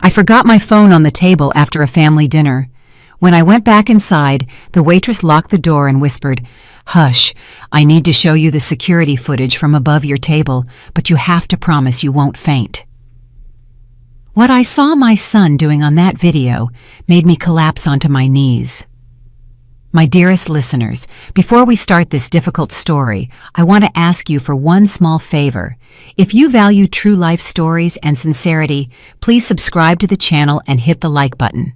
I forgot my phone on the table after a family dinner. When I went back inside, the waitress locked the door and whispered, "Hush, I need to show you the security footage from above your table, but you have to promise you won't faint." What I saw my son doing on that video made me collapse onto my knees. My dearest listeners, before we start this difficult story, I want to ask you for one small favor. If you value true life stories and sincerity, please subscribe to the channel and hit the like button.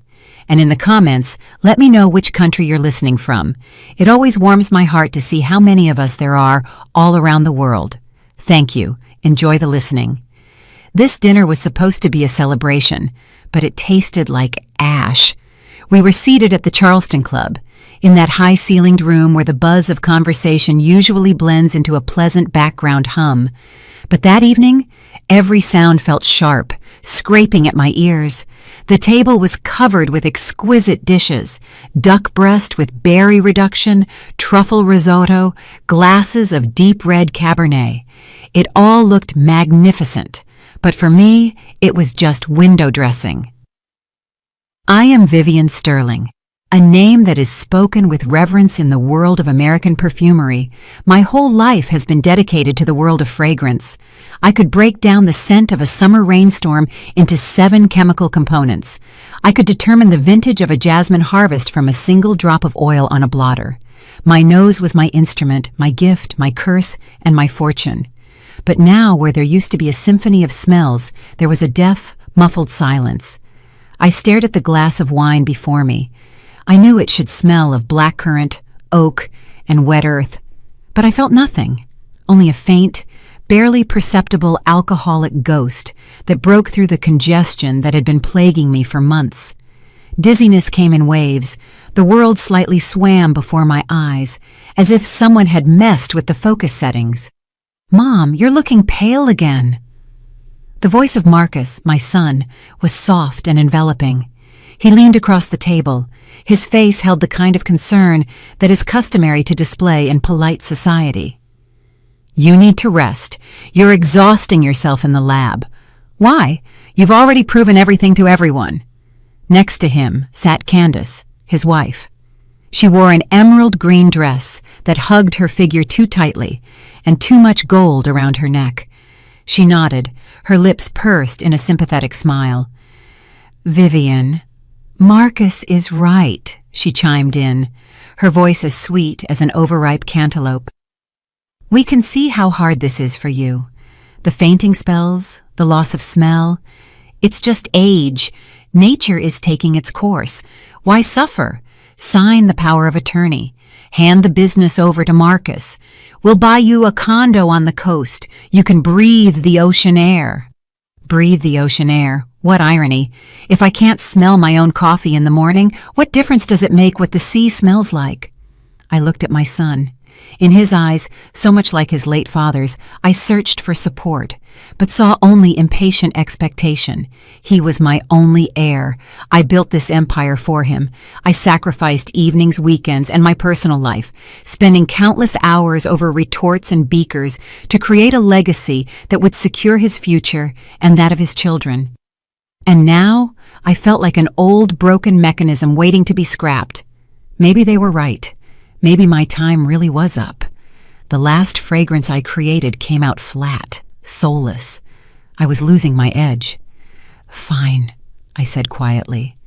And in the comments, let me know which country you're listening from. It always warms my heart to see how many of us there are all around the world. Thank you. Enjoy the listening. This dinner was supposed to be a celebration, but it tasted like ash. We were seated at the Charleston Club, in that high-ceilinged room where the buzz of conversation usually blends into a pleasant background hum. But that evening, every sound felt sharp, scraping at my ears. The table was covered with exquisite dishes: duck breast with berry reduction, truffle risotto, glasses of deep red Cabernet. It all looked magnificent, but for me, it was just window dressing. I am Vivian Sterling, a name that is spoken with reverence in the world of American perfumery. My whole life has been dedicated to the world of fragrance. I could break down the scent of a summer rainstorm into 7 chemical components. I could determine the vintage of a jasmine harvest from a single drop of oil on a blotter. My nose was my instrument, my gift, my curse, and my fortune. But now, where there used to be a symphony of smells, there was a deaf, muffled silence. I stared at the glass of wine before me. I knew it should smell of blackcurrant, oak, and wet earth, but I felt nothing, only a faint, barely perceptible alcoholic ghost that broke through the congestion that had been plaguing me for months. Dizziness came in waves. The world slightly swam before my eyes, as if someone had messed with the focus settings. "Mom, you're looking pale again." The voice of Marcus, my son, was soft and enveloping. He leaned across the table. His face held the kind of concern that is customary to display in polite society. "You need to rest. You're exhausting yourself in the lab." "Why? You've already proven everything to everyone." Next to him sat Candace, his wife. She wore an emerald green dress that hugged her figure too tightly and too much gold around her neck. She nodded, her lips pursed in a sympathetic smile. "Vivian, Marcus is right," she chimed in, her voice as sweet as an overripe cantaloupe. "We can see how hard this is for you. The fainting spells, the loss of smell. It's just age. Nature is taking its course. Why suffer? Sign the power of attorney. Hand the business over to Marcus. We'll buy you a condo on the coast. You can breathe the ocean air." Breathe the ocean air. What irony. If I can't smell my own coffee in the morning, what difference does it make what the sea smells like? I looked at my son. In his eyes, so much like his late father's, I searched for support, but saw only impatient expectation. He was my only heir. I built this empire for him. I sacrificed evenings, weekends, and my personal life, spending countless hours over retorts and beakers to create a legacy that would secure his future and that of his children. And now, I felt like an old, broken mechanism waiting to be scrapped. Maybe they were right. Maybe my time really was up. The last fragrance I created came out flat, soulless. I was losing my edge. "Fine," I said quietly.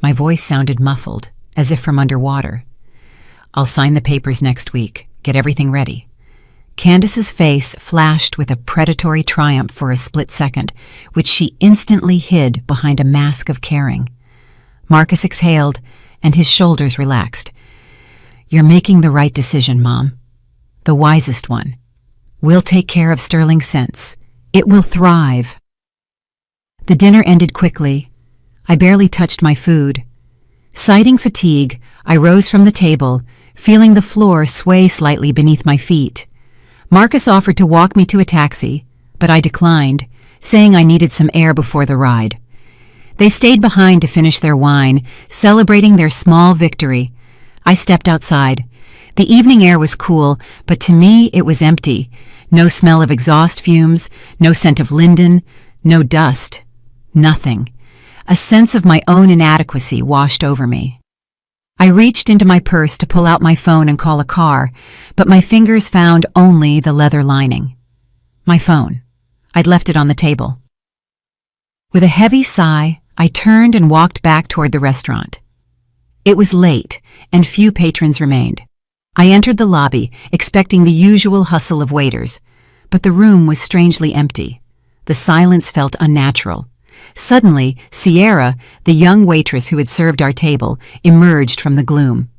My voice sounded muffled, as if from underwater. "I'll sign the papers next week. Get everything ready." Candace's face flashed with a predatory triumph for a split second, which she instantly hid behind a mask of caring. Marcus exhaled, and his shoulders relaxed. "You're making the right decision, Mom. The wisest one. We'll take care of Sterling Scents. It will thrive." The dinner ended quickly. I barely touched my food. Citing fatigue, I rose from the table, feeling the floor sway slightly beneath my feet. Marcus offered to walk me to a taxi, but I declined, saying I needed some air before the ride. They stayed behind to finish their wine, celebrating their small victory. I stepped outside. The evening air was cool, but to me it was empty. No smell of exhaust fumes, no scent of linden, no dust. Nothing. A sense of my own inadequacy washed over me. I reached into my purse to pull out my phone and call a car, but my fingers found only the leather lining. My phone. I'd left it on the table. With a heavy sigh, I turned and walked back toward the restaurant. It was late, and few patrons remained. I entered the lobby, expecting the usual hustle of waiters, but the room was strangely empty. The silence felt unnatural. Suddenly, Sierra, the young waitress who had served our table, emerged from the gloom.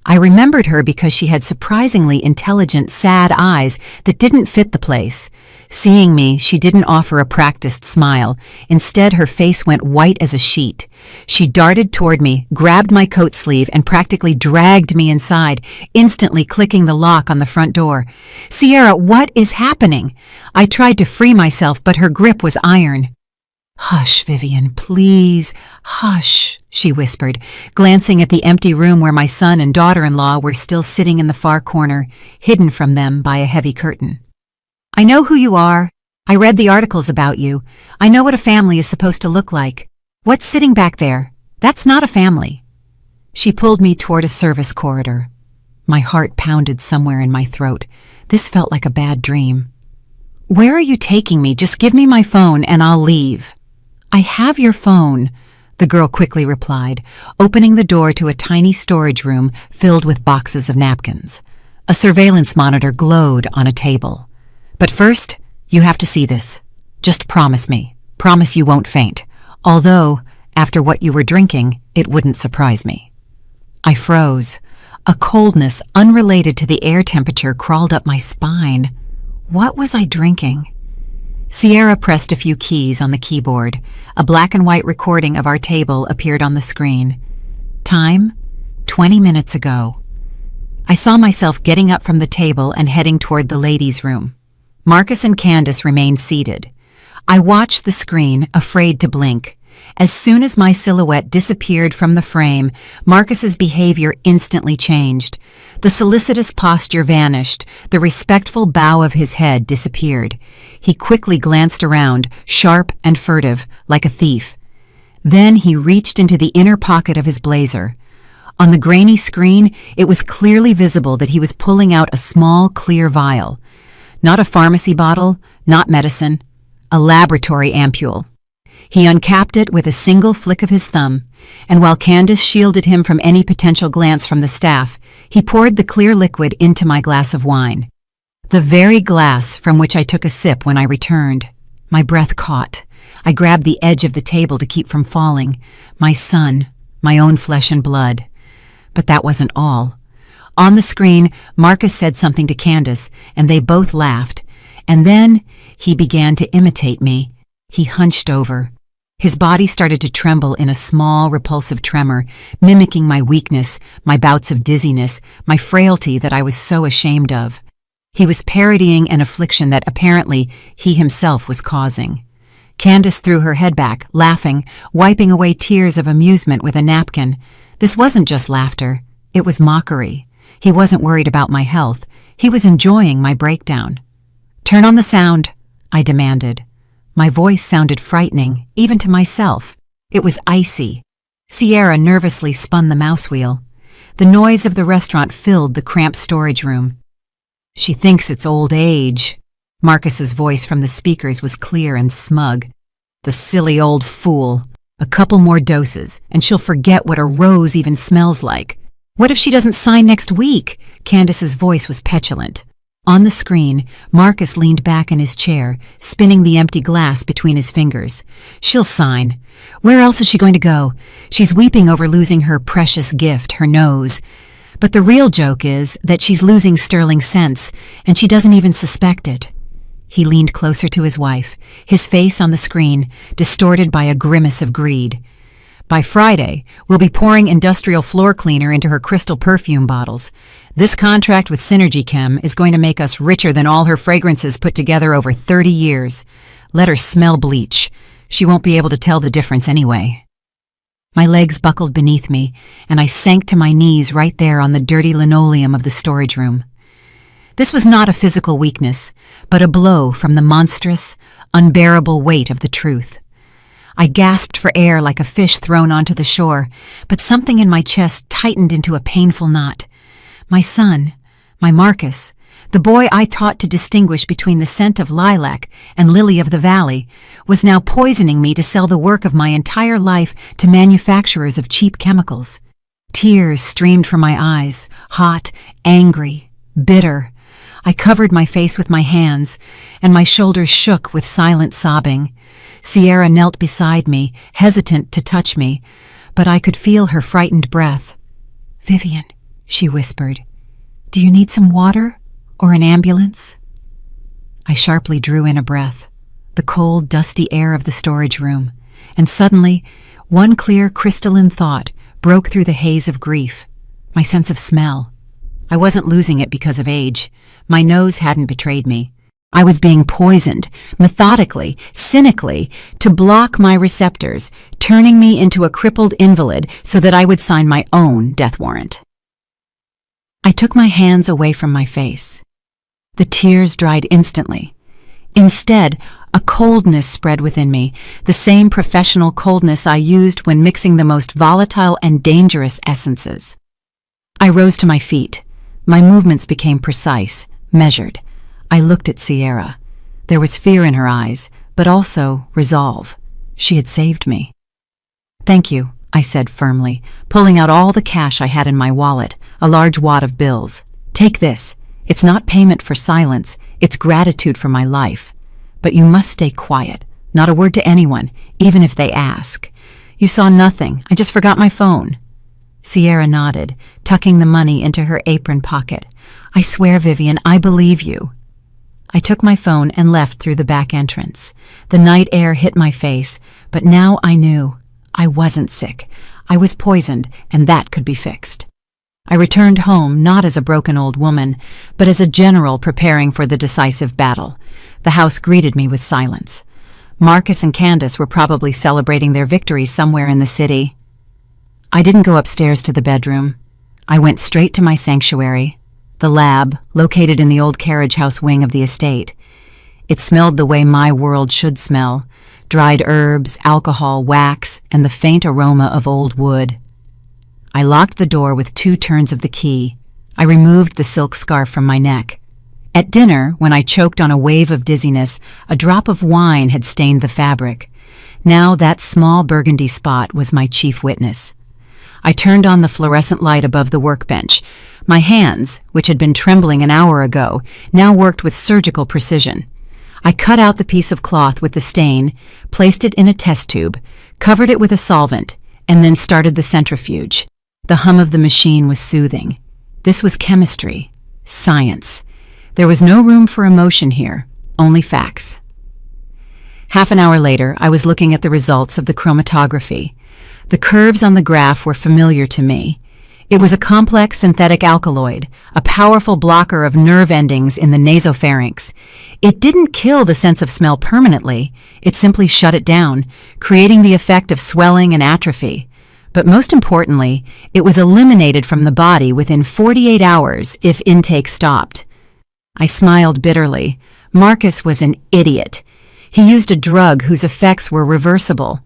I remembered her because she had surprisingly intelligent, sad eyes that didn't fit the place. Seeing me, she didn't offer a practiced smile. Instead, her face went white as a sheet. She darted toward me, grabbed my coat sleeve, and practically dragged me inside, instantly clicking the lock on the front door. "Sierra, what is happening?" I tried to free myself, but her grip was iron. "Hush, Vivian, please, hush," she whispered, glancing at the empty room where my son and daughter-in-law were still sitting in the far corner, hidden from them by a heavy curtain. "I know who you are. I read the articles about you. I know what a family is supposed to look like. What's sitting back there? That's not a family." She pulled me toward a service corridor. My heart pounded somewhere in my throat. This felt like a bad dream. "Where are you taking me? Just give me my phone and I'll leave." "I have your phone," the girl quickly replied, opening the door to a tiny storage room filled with boxes of napkins. A surveillance monitor glowed on a table. "But first, you have to see this. Just promise me. Promise you won't faint. Although, after what you were drinking, it wouldn't surprise me." I froze. A coldness unrelated to the air temperature crawled up my spine. What was I drinking? Sierra pressed a few keys on the keyboard. A black and white recording of our table appeared on the screen. Time? 20 minutes ago. I saw myself getting up from the table and heading toward the ladies' room. Marcus and Candace remained seated. I watched the screen, afraid to blink. As soon as my silhouette disappeared from the frame, Marcus's behavior instantly changed. The solicitous posture vanished. The respectful bow of his head disappeared. He quickly glanced around, sharp and furtive, like a thief. Then he reached into the inner pocket of his blazer. On the grainy screen, it was clearly visible that he was pulling out a small, clear vial. Not a pharmacy bottle, not medicine, a laboratory ampule. He uncapped it with a single flick of his thumb, and while Candace shielded him from any potential glance from the staff, he poured the clear liquid into my glass of wine. The very glass from which I took a sip when I returned. My breath caught. I grabbed the edge of the table to keep from falling. My son, my own flesh and blood. But that wasn't all. On the screen, Marcus said something to Candace, and they both laughed. And then he began to imitate me. He hunched over. His body started to tremble in a small, repulsive tremor, mimicking my weakness, my bouts of dizziness, my frailty that I was so ashamed of. He was parodying an affliction that apparently he himself was causing. Candace threw her head back, laughing, wiping away tears of amusement with a napkin. This wasn't just laughter. It was mockery. He wasn't worried about my health. He was enjoying my breakdown. "Turn on the sound," I demanded. My voice sounded frightening, even to myself. It was icy. Sierra nervously spun the mouse wheel. The noise of the restaurant filled the cramped storage room. "She thinks it's old age." Marcus's voice from the speakers was clear and smug. "The silly old fool. A couple more doses, and she'll forget what a rose even smells like. What if she doesn't sign next week?" Candace's voice was petulant. On the screen, Marcus leaned back in his chair, spinning the empty glass between his fingers. "She'll sign. Where else is she going to go? She's weeping over losing her precious gift, her nose. But the real joke is that she's losing sterling sense, and she doesn't even suspect it." He leaned closer to his wife, his face on the screen, distorted by a grimace of greed. "By Friday, we'll be pouring industrial floor cleaner into her crystal perfume bottles. This contract with Synergy Chem is going to make us richer than all her fragrances put together over 30 years. Let her smell bleach. She won't be able to tell the difference anyway." My legs buckled beneath me, and I sank to my knees right there on the dirty linoleum of the storage room. This was not a physical weakness, but a blow from the monstrous, unbearable weight of the truth. I gasped for air like a fish thrown onto the shore, but something in my chest tightened into a painful knot. My son, my Marcus, the boy I taught to distinguish between the scent of lilac and lily of the valley, was now poisoning me to sell the work of my entire life to manufacturers of cheap chemicals. Tears streamed from my eyes, hot, angry, bitter. I covered my face with my hands, and my shoulders shook with silent sobbing. Sierra knelt beside me, hesitant to touch me, but I could feel her frightened breath. "Vivian," she whispered, "do you need some water or an ambulance?" I sharply drew in a breath, the cold, dusty air of the storage room, and suddenly, one clear, crystalline thought broke through the haze of grief: my sense of smell. I wasn't losing it because of age. My nose hadn't betrayed me. I was being poisoned, methodically, cynically, to block my receptors, turning me into a crippled invalid so that I would sign my own death warrant. I took my hands away from my face. The tears dried instantly. Instead, a coldness spread within me, the same professional coldness I used when mixing the most volatile and dangerous essences. I rose to my feet. My movements became precise, measured. I looked at Sierra. There was fear in her eyes, but also resolve. She had saved me. "Thank you," I said firmly, pulling out all the cash I had in my wallet, a large wad of bills. "Take this. It's not payment for silence, it's gratitude for my life. But you must stay quiet, not a word to anyone, even if they ask. You saw nothing, I just forgot my phone." Sierra nodded, tucking the money into her apron pocket. "I swear, Vivian, I believe you." I took my phone and left through the back entrance. The night air hit my face, but now I knew. I wasn't sick. I was poisoned, and that could be fixed. I returned home not as a broken old woman, but as a general preparing for the decisive battle. The house greeted me with silence. Marcus and Candace were probably celebrating their victory somewhere in the city. I didn't go upstairs to the bedroom. I went straight to my sanctuary, the lab, located in the old carriage house wing of the estate. It smelled the way my world should smell: dried herbs, alcohol, wax, and the faint aroma of old wood. I locked the door with 2 turns of the key. I removed the silk scarf from my neck. At dinner, when I choked on a wave of dizziness, a drop of wine had stained the fabric. Now that small burgundy spot was my chief witness. I turned on the fluorescent light above the workbench. My hands, which had been trembling an hour ago, now worked with surgical precision. I cut out the piece of cloth with the stain, placed it in a test tube, covered it with a solvent, and then started the centrifuge. The hum of the machine was soothing. This was chemistry, science. There was no room for emotion here, only facts. Half an hour later, I was looking at the results of the chromatography. The curves on the graph were familiar to me. It was a complex synthetic alkaloid, a powerful blocker of nerve endings in the nasopharynx. It didn't kill the sense of smell permanently, it simply shut it down, creating the effect of swelling and atrophy. But most importantly, it was eliminated from the body within 48 hours if intake stopped. I smiled bitterly. Marcus was an idiot. He used a drug whose effects were reversible.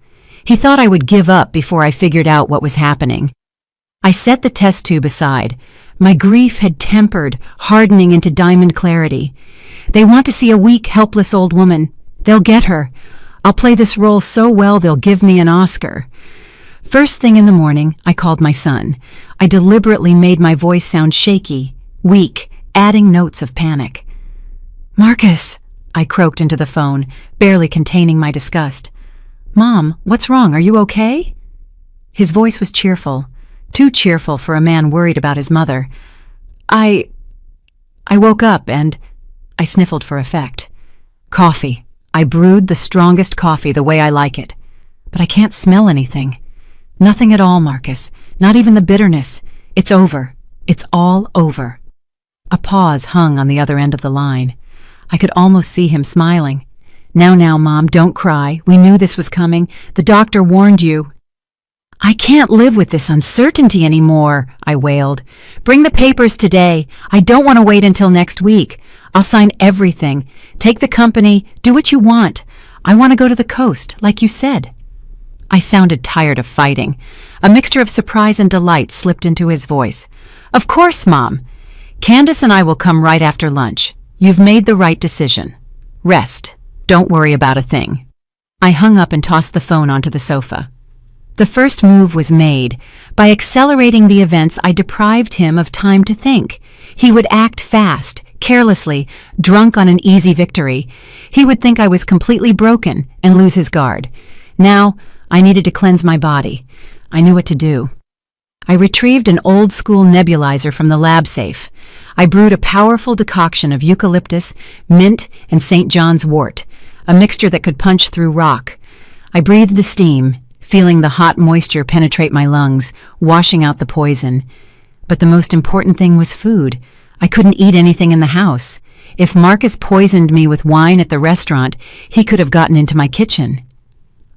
He thought I would give up before I figured out what was happening. I set the test tube aside. My grief had tempered, hardening into diamond clarity. They want to see a weak, helpless old woman. They'll get her. I'll play this role so well they'll give me an Oscar. First thing in the morning, I called my son. I deliberately made my voice sound shaky, weak, adding notes of panic. "Marcus," I croaked into the phone, barely containing my disgust. "Mom, what's wrong? Are you okay?" His voice was cheerful, too cheerful for a man worried about his mother. I woke up and I sniffled for effect. "Coffee. I brewed the strongest coffee the way I like it. But I can't smell anything. Nothing at all, Marcus. Not even the bitterness. It's over. It's all over." A pause hung on the other end of the line. I could almost see him smiling. Now, Mom, don't cry. We knew this was coming. The doctor warned you." "I can't live with this uncertainty anymore," I wailed. "Bring the papers today. I don't want to wait until next week. I'll sign everything. Take the company. Do what you want. I want to go to the coast, like you said." I sounded tired of fighting. A mixture of surprise and delight slipped into his voice. "Of course, Mom. Candace and I will come right after lunch. You've made the right decision. Rest. Don't worry about a thing." I hung up and tossed the phone onto the sofa. The first move was made. By accelerating the events, I deprived him of time to think. He would act fast, carelessly, drunk on an easy victory. He would think I was completely broken and lose his guard. Now, I needed to cleanse my body. I knew what to do. I retrieved an old-school nebulizer from the lab safe. I brewed a powerful decoction of eucalyptus, mint, and St. John's wort, a mixture that could punch through rock. I breathed the steam, feeling the hot moisture penetrate my lungs, washing out the poison. But the most important thing was food. I couldn't eat anything in the house. If Marcus poisoned me with wine at the restaurant, he could have gotten into my kitchen.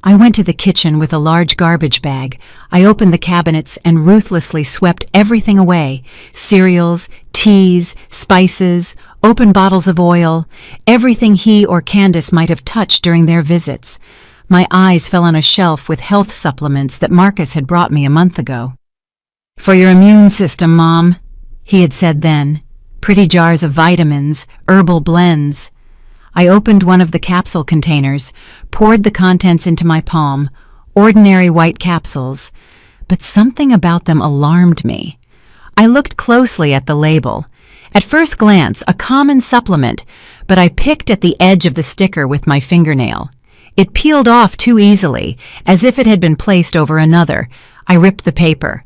I went to the kitchen with a large garbage bag. I opened the cabinets and ruthlessly swept everything away. Cereals, teas, spices, open bottles of oil, everything he or Candace might have touched during their visits. My eyes fell on a shelf with health supplements that Marcus had brought me a month ago. "For your immune system, Mom," he had said then. Pretty jars of vitamins, herbal blends. I opened one of the capsule containers, poured the contents into my palm, ordinary white capsules, but something about them alarmed me. I looked closely at the label. At first glance, a common supplement, but I picked at the edge of the sticker with my fingernail. It peeled off too easily, as if it had been placed over another. I ripped the paper.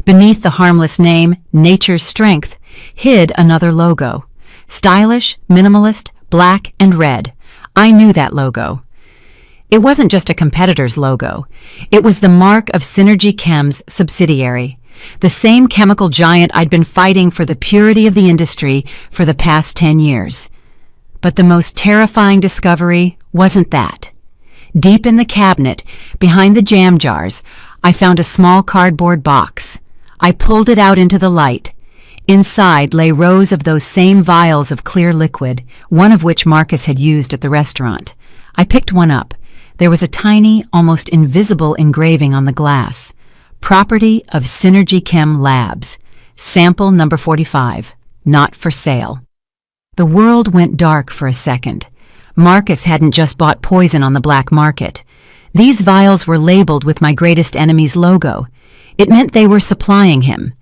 Beneath the harmless name, Nature's Strength, hid another logo. Stylish, minimalist, black and red. I knew that logo. It wasn't just a competitor's logo. It was the mark of Synergy Chem's subsidiary, the same chemical giant I'd been fighting for the purity of the industry for the past 10 years. But the most terrifying discovery wasn't that. Deep in the cabinet, behind the jam jars, I found a small cardboard box. I pulled it out into the light. Inside lay rows of those same vials of clear liquid, one of which Marcus had used at the restaurant. I picked one up. There was a tiny, almost invisible engraving on the glass. Property of Synergy Chem Labs. Sample number 45. Not for sale. The world went dark for a second. Marcus hadn't just bought poison on the black market. These vials were labeled with my greatest enemy's logo. It meant they were supplying him.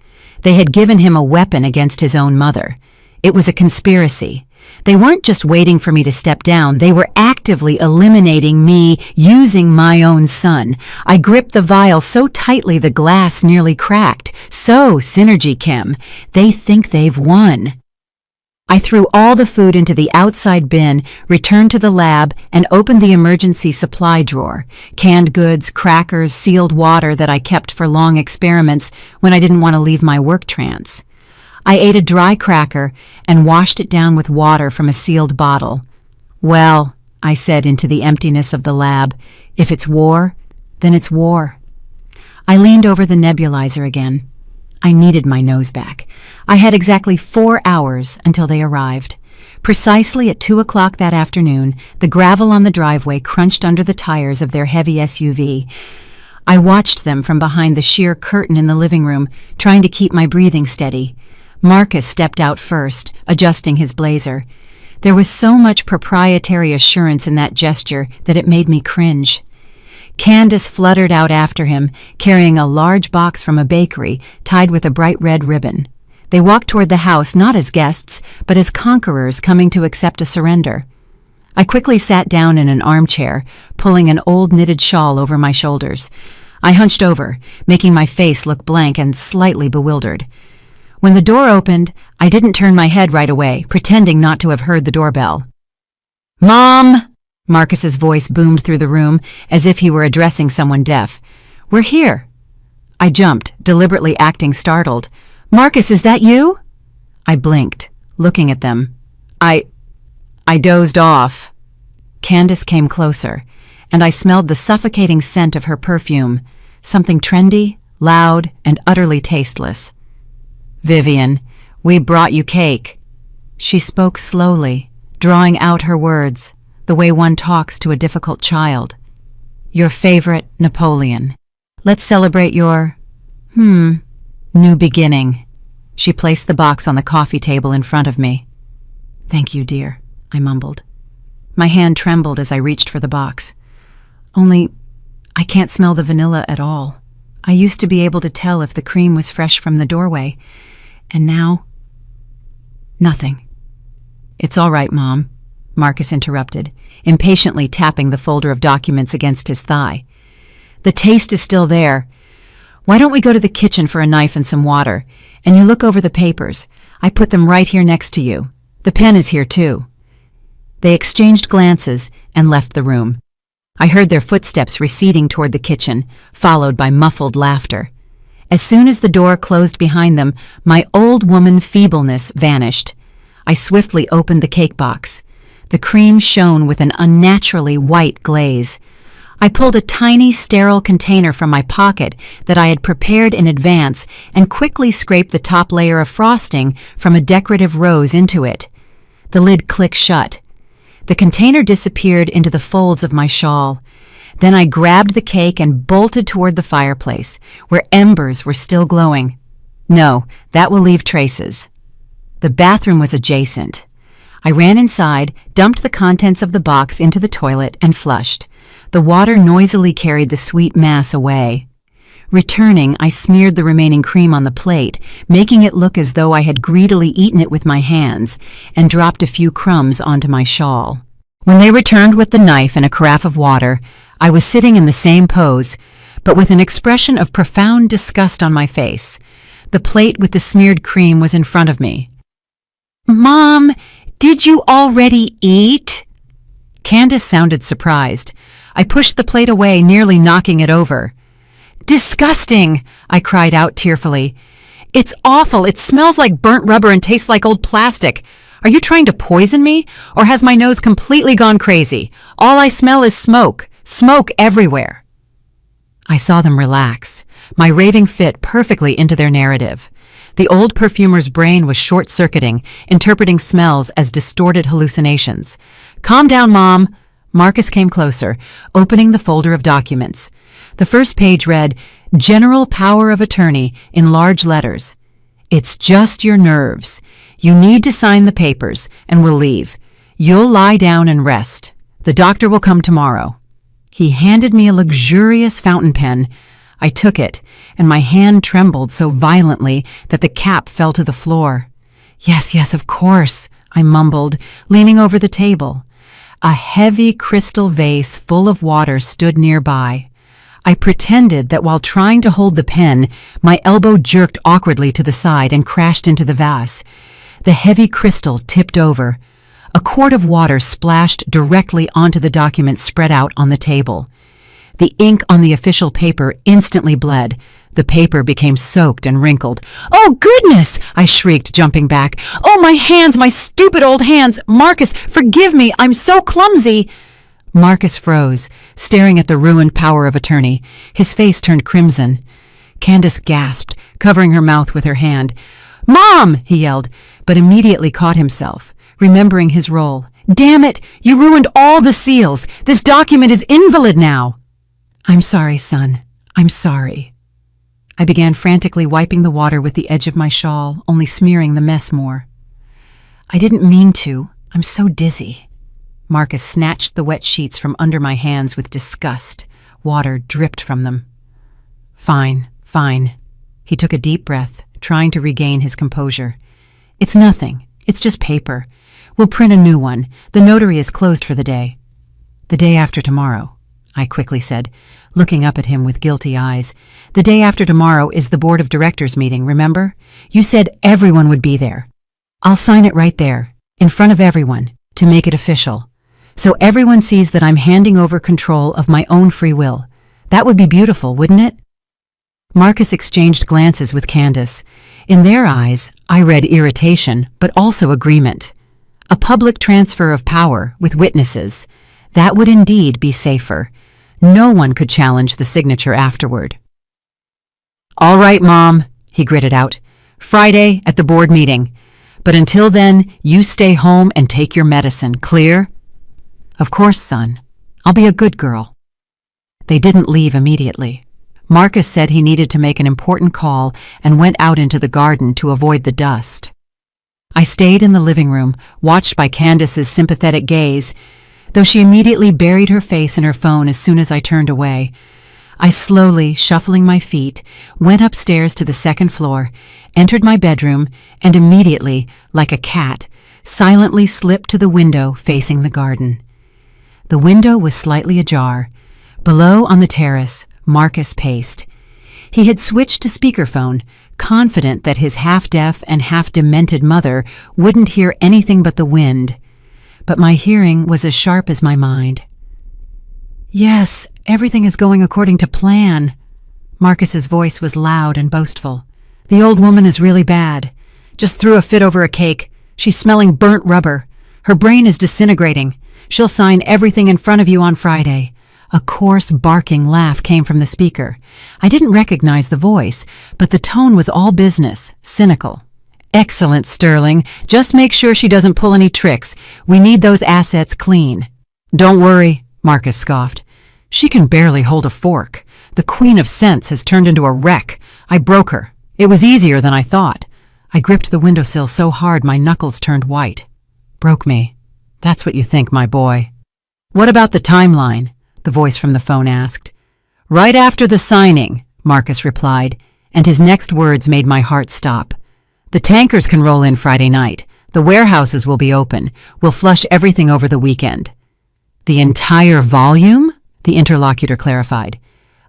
They had given him a weapon against his own mother. It was a conspiracy. They weren't just waiting for me to step down. They were actively eliminating me using my own son. I gripped the vial so tightly the glass nearly cracked. So, Synergy Chem, they think they've won. I threw all the food into the outside bin, returned to the lab, and opened the emergency supply drawer. Canned goods, crackers, sealed water that I kept for long experiments when I didn't want to leave my work trance. I ate a dry cracker and washed it down with water from a sealed bottle. "Well," I said into the emptiness of the lab, "if it's war, then it's war." I leaned over the nebulizer again. I needed my nose back. I had exactly 4 hours until they arrived. Precisely at 2 o'clock that afternoon, the gravel on the driveway crunched under the tires of their heavy SUV. I watched them from behind the sheer curtain in the living room, trying to keep my breathing steady. Marcus stepped out first, adjusting his blazer. There was so much proprietary assurance in that gesture that it made me cringe. Candace fluttered out after him, carrying a large box from a bakery tied with a bright red ribbon. They walked toward the house not as guests, but as conquerors coming to accept a surrender. I quickly sat down in an armchair, pulling an old knitted shawl over my shoulders. I hunched over, making my face look blank and slightly bewildered. When the door opened, I didn't turn my head right away, pretending not to have heard the doorbell. "Mom!" Marcus's voice boomed through the room as if he were addressing someone deaf. "We're here." I jumped, deliberately acting startled. "Marcus, is that you?" I blinked, looking at them. I dozed off." Candace came closer, and I smelled the suffocating scent of her perfume, something trendy, loud, and utterly tasteless. "Vivian, we brought you cake." She spoke slowly, drawing out her words, the way one talks to a difficult child. Your favorite Napoleon. Let's celebrate your, new beginning. She placed the box on the coffee table in front of me. Thank you, dear, I mumbled. My hand trembled as I reached for the box. Only, I can't smell the vanilla at all. I used to be able to tell if the cream was fresh from the doorway, and now, nothing. It's all right, Mom, Marcus interrupted, impatiently tapping the folder of documents against his thigh. The taste is still there. Why don't we go to the kitchen for a knife and some water, and you look over the papers. I put them right here next to you. The pen is here, too. They exchanged glances and left the room. I heard their footsteps receding toward the kitchen, followed by muffled laughter. As soon as the door closed behind them, my old woman feebleness vanished. I swiftly opened the cake box. The cream shone with an unnaturally white glaze. I pulled a tiny, sterile container from my pocket that I had prepared in advance and quickly scraped the top layer of frosting from a decorative rose into it. The lid clicked shut. The container disappeared into the folds of my shawl. Then I grabbed the cake and bolted toward the fireplace, where embers were still glowing. No, that will leave traces. The bathroom was adjacent. I ran inside, dumped the contents of the box into the toilet, and flushed. The water noisily carried the sweet mass away. Returning, I smeared the remaining cream on the plate, making it look as though I had greedily eaten it with my hands, and dropped a few crumbs onto my shawl. When they returned with the knife and a carafe of water, I was sitting in the same pose, but with an expression of profound disgust on my face. The plate with the smeared cream was in front of me. "Mom, did you already eat?" Candace sounded surprised. I pushed the plate away, nearly knocking it over. "Disgusting!" I cried out tearfully. "It's awful. It smells like burnt rubber and tastes like old plastic. Are you trying to poison me? Or has my nose completely gone crazy? All I smell is smoke. Smoke everywhere." I saw them relax, my raving fit perfectly into their narrative. The old perfumer's brain was short-circuiting, interpreting smells as distorted hallucinations. "Calm down, Mom." Marcus came closer, opening the folder of documents. The first page read, "General Power of Attorney," in large letters. "It's just your nerves. You need to sign the papers, and we'll leave. You'll lie down and rest. The doctor will come tomorrow." He handed me a luxurious fountain pen. I took it, and my hand trembled so violently that the cap fell to the floor. Yes, of course," I mumbled, leaning over the table. A heavy crystal vase full of water stood nearby. I pretended that while trying to hold the pen, my elbow jerked awkwardly to the side and crashed into the vase. The heavy crystal tipped over. A quart of water splashed directly onto the document spread out on the table. The ink on the official paper instantly bled. The paper became soaked and wrinkled. "Oh, goodness!" I shrieked, jumping back. "Oh, my hands, my stupid old hands! Marcus, forgive me, I'm so clumsy!" Marcus froze, staring at the ruined power of attorney. His face turned crimson. Candace gasped, covering her mouth with her hand. "Mom!" he yelled, but immediately caught himself, remembering his role. "Damn it! You ruined all the seals! This document is invalid now!" "I'm sorry, son. I'm sorry." I began frantically wiping the water with the edge of my shawl, only smearing the mess more. "I didn't mean to. I'm so dizzy." Marcus snatched the wet sheets from under my hands with disgust. Water dripped from them. Fine. He took a deep breath, trying to regain his composure. "It's nothing. It's just paper. We'll print a new one. The notary is closed for the day." "The day after tomorrow," I quickly said, looking up at him with guilty eyes. "The day after tomorrow is the board of directors meeting, remember? You said everyone would be there. I'll sign it right there, in front of everyone, to make it official. So everyone sees that I'm handing over control of my own free will. That would be beautiful, wouldn't it?" Marcus exchanged glances with Candace. In their eyes, I read irritation, but also agreement. A public transfer of power with witnesses. That would indeed be safer. No one could challenge the signature afterward. "All right, Mom," he gritted out. "Friday at the board meeting. But until then, you stay home and take your medicine, clear?" "Of course, son. I'll be a good girl." They didn't leave immediately. Marcus said he needed to make an important call and went out into the garden to avoid the dust. I stayed in the living room, watched by Candace's sympathetic gaze, though she immediately buried her face in her phone as soon as I turned away. I slowly, shuffling my feet, went upstairs to the second floor, entered my bedroom, and immediately, like a cat, silently slipped to the window facing the garden. The window was slightly ajar. Below on the terrace, Marcus paced. He had switched to speakerphone, confident that his half-deaf and half-demented mother wouldn't hear anything but the wind. But my hearing was as sharp as my mind. "Yes, everything is going according to plan." Marcus's voice was loud and boastful. "The old woman is really bad. Just threw a fit over a cake. She's smelling burnt rubber. Her brain is disintegrating. She'll sign everything in front of you on Friday." A coarse, barking laugh came from the speaker. I didn't recognize the voice, but the tone was all business, cynical. "Excellent, Sterling. Just make sure she doesn't pull any tricks. We need those assets clean." "Don't worry," Marcus scoffed. "She can barely hold a fork. The Queen of Sense has turned into a wreck. I broke her. It was easier than I thought." I gripped the windowsill so hard my knuckles turned white. "Broke me. That's what you think, my boy." "What about the timeline?" the voice from the phone asked. "Right after the signing," Marcus replied, and his next words made my heart stop. "The tankers can roll in Friday night. The warehouses will be open. We'll flush everything over the weekend." "The entire volume?" the interlocutor clarified.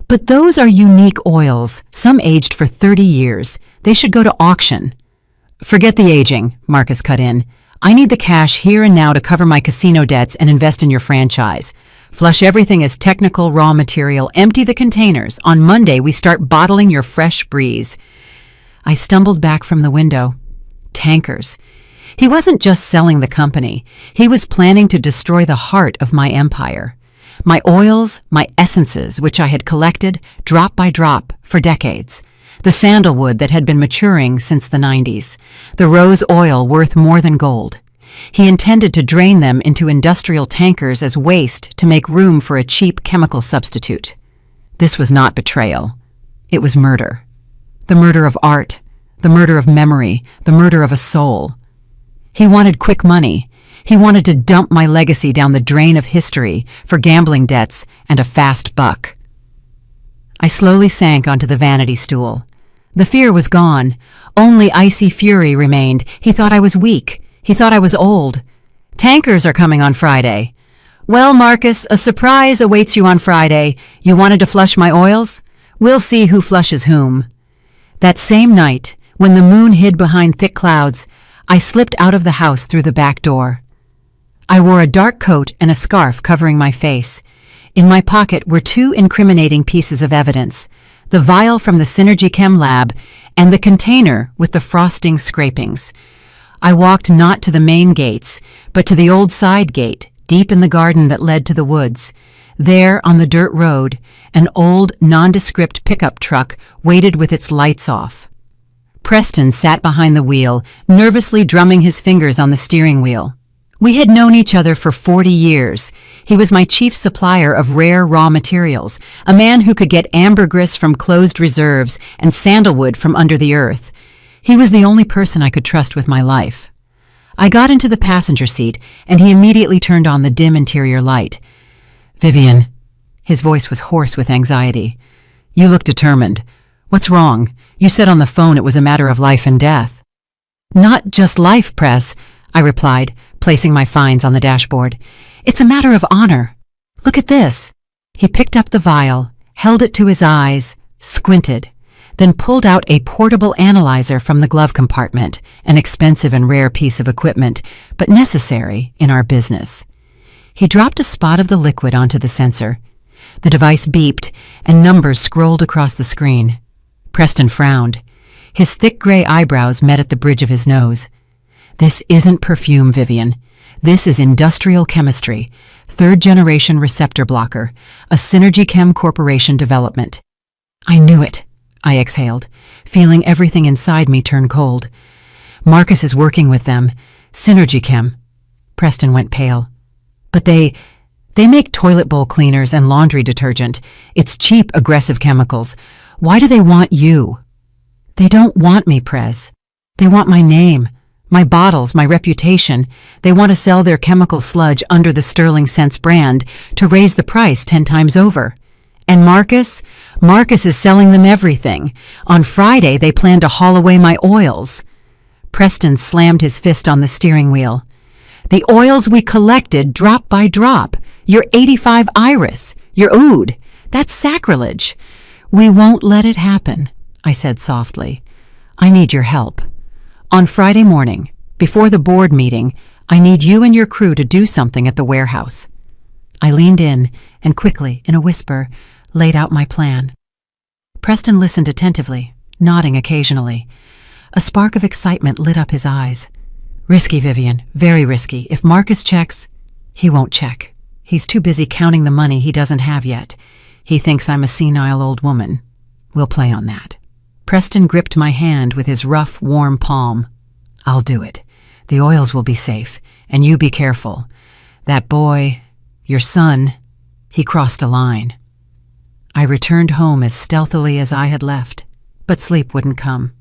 "But those are unique oils, some aged for 30 years. They should go to auction." "Forget the aging," Marcus cut in. "I need the cash here and now to cover my casino debts and invest in your franchise. Flush everything as technical raw material, empty the containers. On Monday, we start bottling your fresh breeze." I stumbled back from the window. Tankers. He wasn't just selling the company. He was planning to destroy the heart of my empire. My oils, my essences, which I had collected, drop by drop, for decades. The sandalwood that had been maturing since the 90s. The rose oil worth more than gold. He intended to drain them into industrial tankers as waste to make room for a cheap chemical substitute. This was not betrayal. It was murder. The murder of art, the murder of memory, the murder of a soul. He wanted quick money. He wanted to dump my legacy down the drain of history for gambling debts and a fast buck. I slowly sank onto the vanity stool. The fear was gone. Only icy fury remained. He thought I was weak. He thought I was old. "Tankers are coming on Friday." "Well, Marcus, a surprise awaits you on Friday. You wanted to flush my oils? We'll see who flushes whom." That same night, when the moon hid behind thick clouds, I slipped out of the house through the back door. I wore a dark coat and a scarf covering my face. In my pocket were two incriminating pieces of evidence: the vial from the Synergy Chem lab and the container with the frosting scrapings. I walked not to the main gates, but to the old side gate, deep in the garden that led to the woods. There, on the dirt road, an old, nondescript pickup truck waited with its lights off. Preston sat behind the wheel, nervously drumming his fingers on the steering wheel. We had known each other for 40 years. He was my chief supplier of rare raw materials, a man who could get ambergris from closed reserves and sandalwood from under the earth. He was the only person I could trust with my life. I got into the passenger seat, and he immediately turned on the dim interior light. "Vivian." His voice was hoarse with anxiety. "You look determined. What's wrong? You said on the phone it was a matter of life and death." "Not just life, Press," I replied, placing my finds on the dashboard. "It's a matter of honor. Look at this." He picked up the vial, held it to his eyes, squinted, then pulled out a portable analyzer from the glove compartment, an expensive and rare piece of equipment, but necessary in our business. He dropped a spot of the liquid onto the sensor. The device beeped, and numbers scrolled across the screen. Preston frowned. His thick gray eyebrows met at the bridge of his nose. "This isn't perfume, Vivian. This is industrial chemistry, third-generation receptor blocker, a Synergy Chem Corporation development." "I knew it," I exhaled, feeling everything inside me turn cold. "Marcus is working with them. Synergy Chem." Preston went pale. "But They make toilet bowl cleaners and laundry detergent. It's cheap, aggressive chemicals. Why do they want you? They don't want me, Prez. They want my name, my bottles, my reputation. They want to sell their chemical sludge under the Sterling Sense brand to raise the price 10 times over. And Marcus? Marcus is selling them everything. On Friday, they plan to haul away my oils. Preston slammed his fist on the steering wheel. The oils we collected drop by drop. Your 85 Iris, your oud. That's sacrilege. We won't let it happen, I said softly. I need your help. On Friday morning, before the board meeting, I need you and your crew to do something at the warehouse. I leaned in and quickly, in a whisper, laid out my plan. Preston listened attentively, nodding occasionally. A spark of excitement lit up his eyes. Risky, Vivian, very risky. If Marcus checks, he won't check. He's too busy counting the money he doesn't have yet. He thinks I'm a senile old woman. We'll play on that. Preston gripped my hand with his rough, warm palm. I'll do it. The oils will be safe, and you be careful. That boy, your son, he crossed a line. I returned home as stealthily as I had left, but sleep wouldn't come.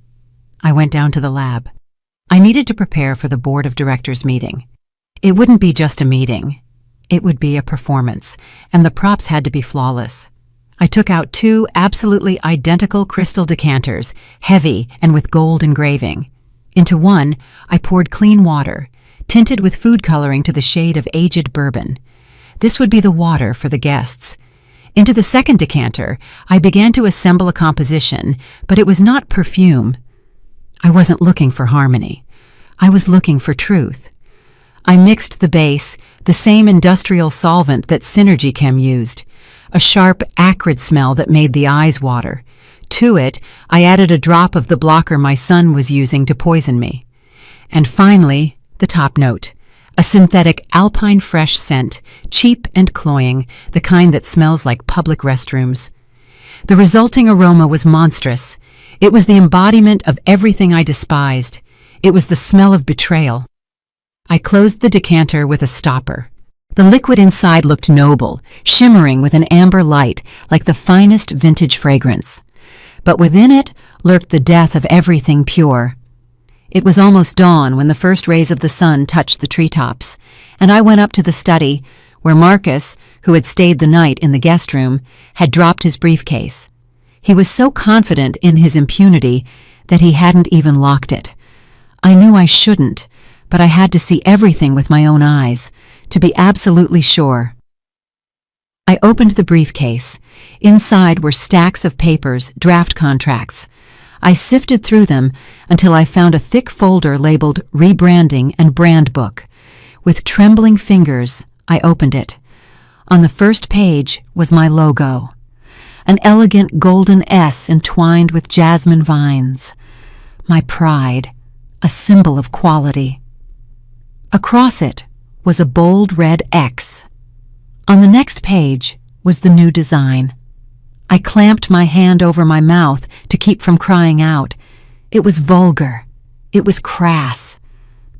I went down to the lab. I needed to prepare for the board of directors meeting. It wouldn't be just a meeting. It would be a performance, and the props had to be flawless. I took out 2 absolutely identical crystal decanters, heavy and with gold engraving. Into one, I poured clean water, tinted with food coloring to the shade of aged bourbon. This would be the water for the guests. Into the second decanter, I began to assemble a composition, but it was not perfume. I wasn't looking for harmony. I was looking for truth. I mixed the base, the same industrial solvent that Synergy Chem used, a sharp, acrid smell that made the eyes water. To it, I added a drop of the blocker my son was using to poison me. And finally, the top note, a synthetic alpine fresh scent, cheap and cloying, the kind that smells like public restrooms. The resulting aroma was monstrous. It was the embodiment of everything I despised. It was the smell of betrayal. I closed the decanter with a stopper. The liquid inside looked noble, shimmering with an amber light like the finest vintage fragrance. But within it lurked the death of everything pure. It was almost dawn when the first rays of the sun touched the treetops, and I went up to the study, where Marcus, who had stayed the night in the guest room, had dropped his briefcase. He was so confident in his impunity that he hadn't even locked it. I knew I shouldn't, but I had to see everything with my own eyes, to be absolutely sure. I opened the briefcase. Inside were stacks of papers, draft contracts. I sifted through them until I found a thick folder labeled Rebranding and Brand Book. With trembling fingers, I opened it. On the first page was my logo, an elegant golden S entwined with jasmine vines. My pride, a symbol of quality. Across it was a bold red X. On the next page was the new design. I clamped my hand over my mouth to keep from crying out. It was vulgar. It was crass.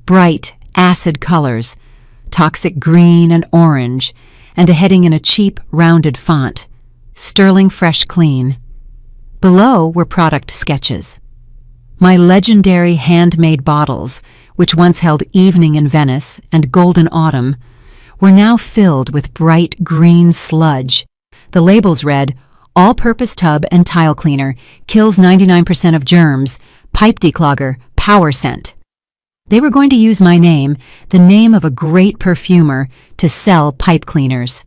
Bright, acid colors, toxic green and orange, and a heading in a cheap, rounded font, Sterling Fresh Clean. Below were product sketches. My legendary handmade bottles, which once held Evening in Venice and Golden Autumn, were now filled with bright green sludge. The labels read, All-Purpose Tub and Tile Cleaner, kills 99% of germs, pipe declogger, power scent. They were going to use my name, the name of a great perfumer, to sell pipe cleaners.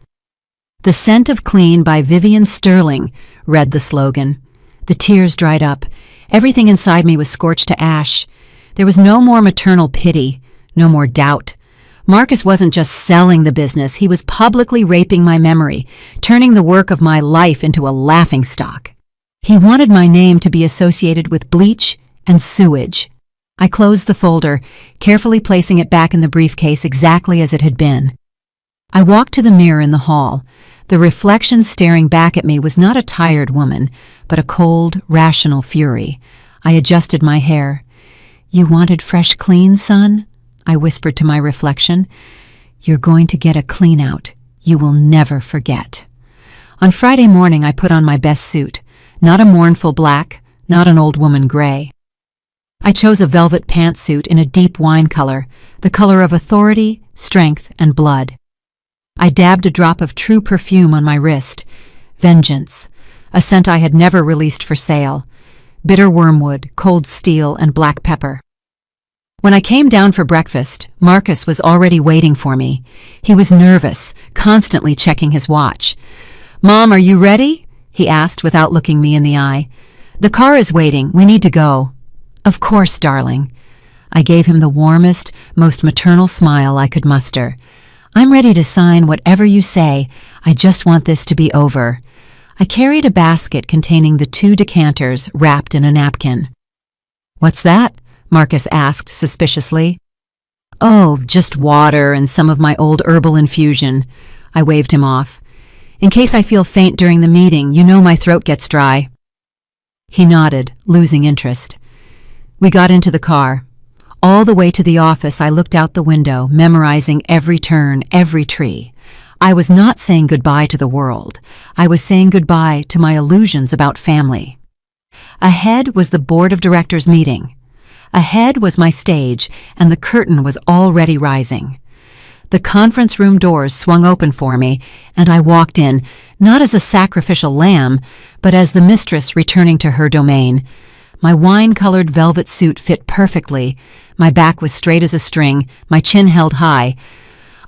The Scent of Clean by Vivian Sterling, read the slogan. The tears dried up. Everything inside me was scorched to ash. There was no more maternal pity, no more doubt. Marcus wasn't just selling the business, he was publicly raping my memory, turning the work of my life into a laughingstock. He wanted my name to be associated with bleach and sewage. I closed the folder, carefully placing it back in the briefcase exactly as it had been. I walked to the mirror in the hall. The reflection staring back at me was not a tired woman, but a cold, rational fury. I adjusted my hair. You wanted fresh clean, son? I whispered to my reflection. You're going to get a clean out. you will never forget. On Friday morning, I put on my best suit, not a mournful black, not an old woman gray. I chose a velvet pantsuit in a deep wine color, the color of authority, strength, and blood. I dabbed a drop of true perfume on my wrist, Vengeance, a scent I had never released for sale, bitter wormwood, cold steel, and black pepper. When I came down for breakfast, Marcus was already waiting for me. He was nervous, constantly checking his watch. "Mom, are you ready?" he asked without looking me in the eye. "The car is waiting. We need to go." "Of course, darling." I gave him the warmest, most maternal smile I could muster. "I'm ready to sign whatever you say. I just want this to be over." I carried a basket containing the 2 decanters wrapped in a napkin. "What's that?" Marcus asked suspiciously. "Oh, just water and some of my old herbal infusion." I waved him off. "In case I feel faint during the meeting, you know my throat gets dry." He nodded, losing interest. We got into the car. All the way to the office, I looked out the window, memorizing every turn, every tree. I was not saying goodbye to the world. I was saying goodbye to my illusions about family. Ahead was the board of directors meeting. Ahead was my stage, and the curtain was already rising. The conference room doors swung open for me, and I walked in, not as a sacrificial lamb, but as the mistress returning to her domain. My wine-colored velvet suit fit perfectly. My back was straight as a string, my chin held high.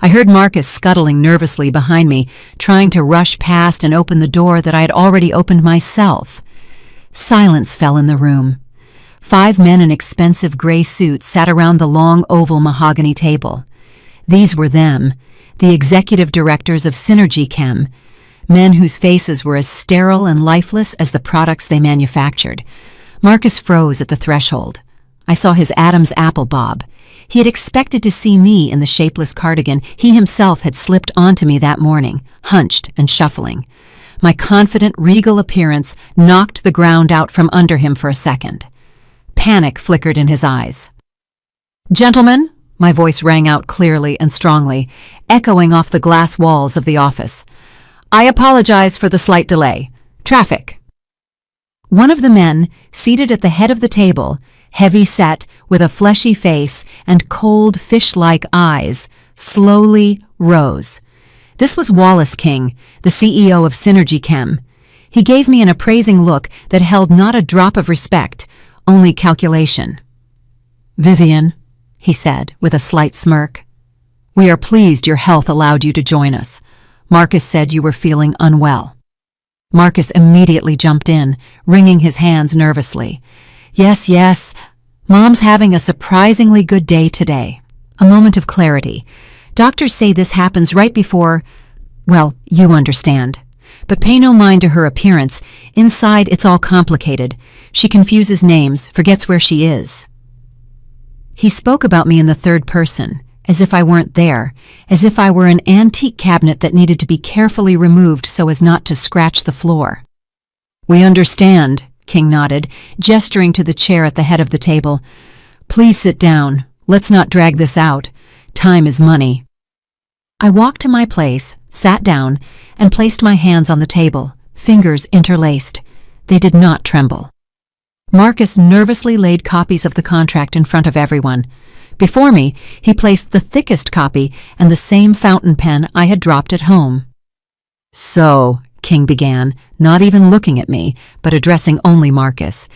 I heard Marcus scuttling nervously behind me, trying to rush past and open the door that I had already opened myself. Silence fell in the room. 5 men in expensive gray suits sat around the long oval mahogany table. These were them, the executive directors of Synergy Chem, men whose faces were as sterile and lifeless as the products they manufactured. Marcus froze at the threshold. I saw his Adam's apple bob. He had expected to see me in the shapeless cardigan he himself had slipped onto me that morning, hunched and shuffling. My confident, regal appearance knocked the ground out from under him for a second. Panic flickered in his eyes. "Gentlemen," my voice rang out clearly and strongly, echoing off the glass walls of the office. "I apologize for the slight delay. Traffic." One of the men, seated at the head of the table, heavy-set, with a fleshy face and cold, fish-like eyes, slowly rose. This was Wallace King, the CEO of Synergy Chem. He gave me an appraising look that held not a drop of respect, only calculation. "Vivian," he said, with a slight smirk, "we are pleased your health allowed you to join us. Marcus said you were feeling unwell." Marcus immediately jumped in, wringing his hands nervously. Yes, Mom's having a surprisingly good day today." A moment of clarity. "Doctors say this happens right before, well, you understand. But pay no mind to her appearance. Inside, it's all complicated. She confuses names, forgets where she is." He spoke about me in the third person, as if I weren't there, as if I were an antique cabinet that needed to be carefully removed so as not to scratch the floor. "We understand," King nodded, gesturing to the chair at the head of the table. "Please sit down. Let's not drag this out. Time is money." I walked to my place, sat down, and placed my hands on the table, fingers interlaced. They did not tremble. Marcus nervously laid copies of the contract in front of everyone. Before me, he placed the thickest copy and the same fountain pen I had dropped at home. "So," King began, not even looking at me, but addressing only Marcus,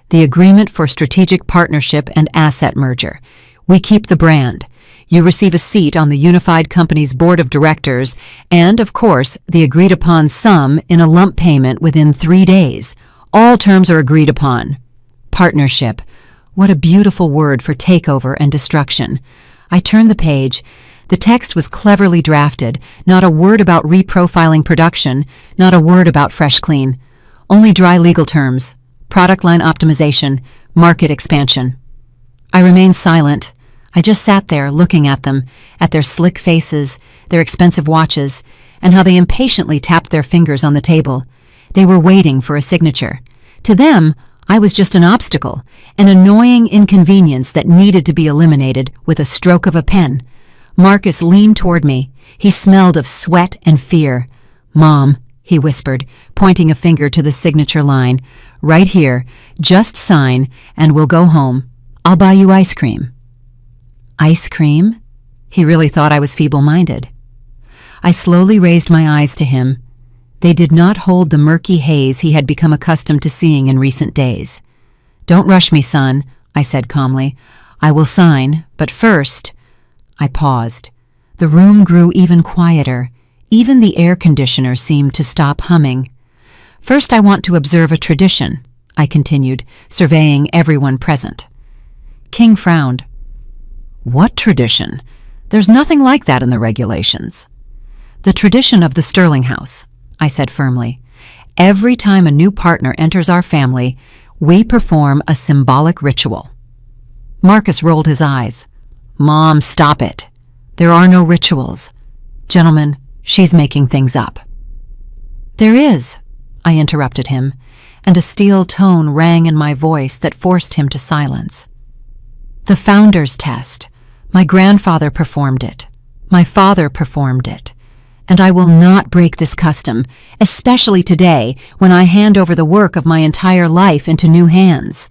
"the agreement for strategic partnership and asset merger. We keep the brand. You receive a seat on the unified company's board of directors, and, of course, the agreed-upon sum in a lump payment within 3 days. All terms are agreed upon." Partnership. What a beautiful word for takeover and destruction. I turned the page. The text was cleverly drafted, not a word about reprofiling production, not a word about fresh clean. Only dry legal terms, product line optimization, market expansion. I remained silent. I just sat there looking at them, at their slick faces, their expensive watches, and how they impatiently tapped their fingers on the table. They were waiting for a signature. To them, I was just an obstacle, an annoying inconvenience that needed to be eliminated with a stroke of a pen. Marcus leaned toward me. He smelled of sweat and fear. "Mom," he whispered, pointing a finger to the signature line. "Right here. Just sign, and we'll go home. I'll buy you ice cream." Ice cream? He really thought I was feeble-minded. I slowly raised my eyes to him. They did not hold the murky haze he had become accustomed to seeing in recent days. "Don't rush me, son," I said calmly. "I will sign, but first—" I paused. The room grew even quieter. Even the air conditioner seemed to stop humming. "First, I want to observe a tradition," I continued, surveying everyone present. King frowned. "What tradition? There's nothing like that in the regulations." "The tradition of the Sterling House," I said firmly. "Every time a new partner enters our family, we perform a symbolic ritual." Marcus rolled his eyes. "Mom, stop it. There are no rituals. Gentlemen, she's making things up." "There is," I interrupted him, and a steel tone rang in my voice that forced him to silence. "The Founder's Test. My grandfather performed it. My father performed it. And I will not break this custom, especially today when I hand over the work of my entire life into new hands."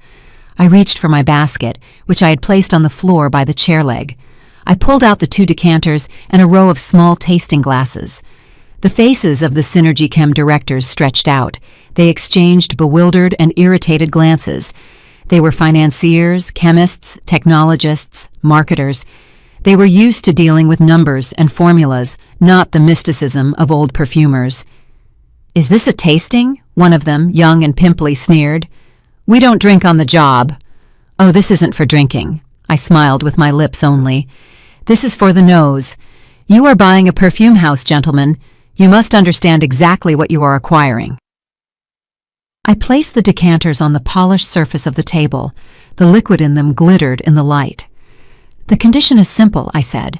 I reached for my basket, which I had placed on the floor by the chair leg. I pulled out the 2 decanters and a row of small tasting glasses. The faces of the Synergy Chem directors stretched out. They exchanged bewildered and irritated glances. They were financiers, chemists, technologists, marketers. They were used to dealing with numbers and formulas, not the mysticism of old perfumers. "Is this a tasting?" one of them, young and pimply, sneered. "We don't drink on the job." "Oh, this isn't for drinking." I smiled with my lips only. "This is for the nose. You are buying a perfume house, gentlemen. You must understand exactly what you are acquiring." I placed the decanters on the polished surface of the table. The liquid in them glittered in the light. "The condition is simple," I said.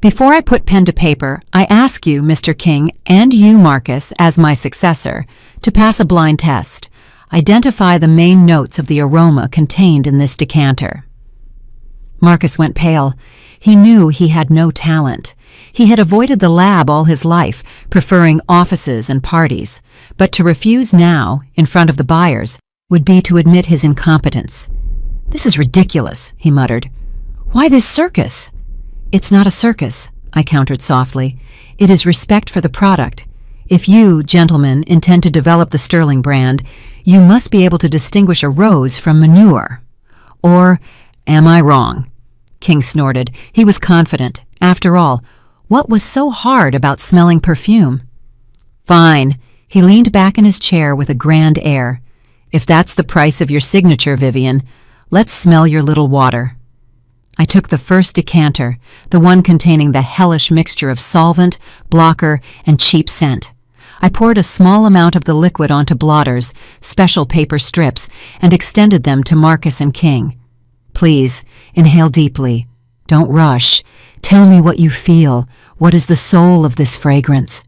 "Before I put pen to paper, I ask you, Mr. King, and you, Marcus, as my successor, to pass a blind test. Identify the main notes of the aroma contained in this decanter." Marcus went pale. He knew he had no talent. He had avoided the lab all his life, preferring offices and parties. But to refuse now, in front of the buyers, would be to admit his incompetence. "This is ridiculous," he muttered. "Why this circus?" "It's not a circus," I countered softly. "It is respect for the product. If you, gentlemen, intend to develop the Sterling brand, you must be able to distinguish a rose from manure." "Or am I wrong?" King snorted. He was confident. After all, what was so hard about smelling perfume? "Fine." He leaned back in his chair with a grand air. "If that's the price of your signature, Vivian, let's smell your little water." I took the first decanter, the one containing the hellish mixture of solvent, blocker, and cheap scent. I poured a small amount of the liquid onto blotters, special paper strips, and extended them to Marcus and King. "Please, inhale deeply. Don't rush. Tell me what you feel. What is the soul of this fragrance?"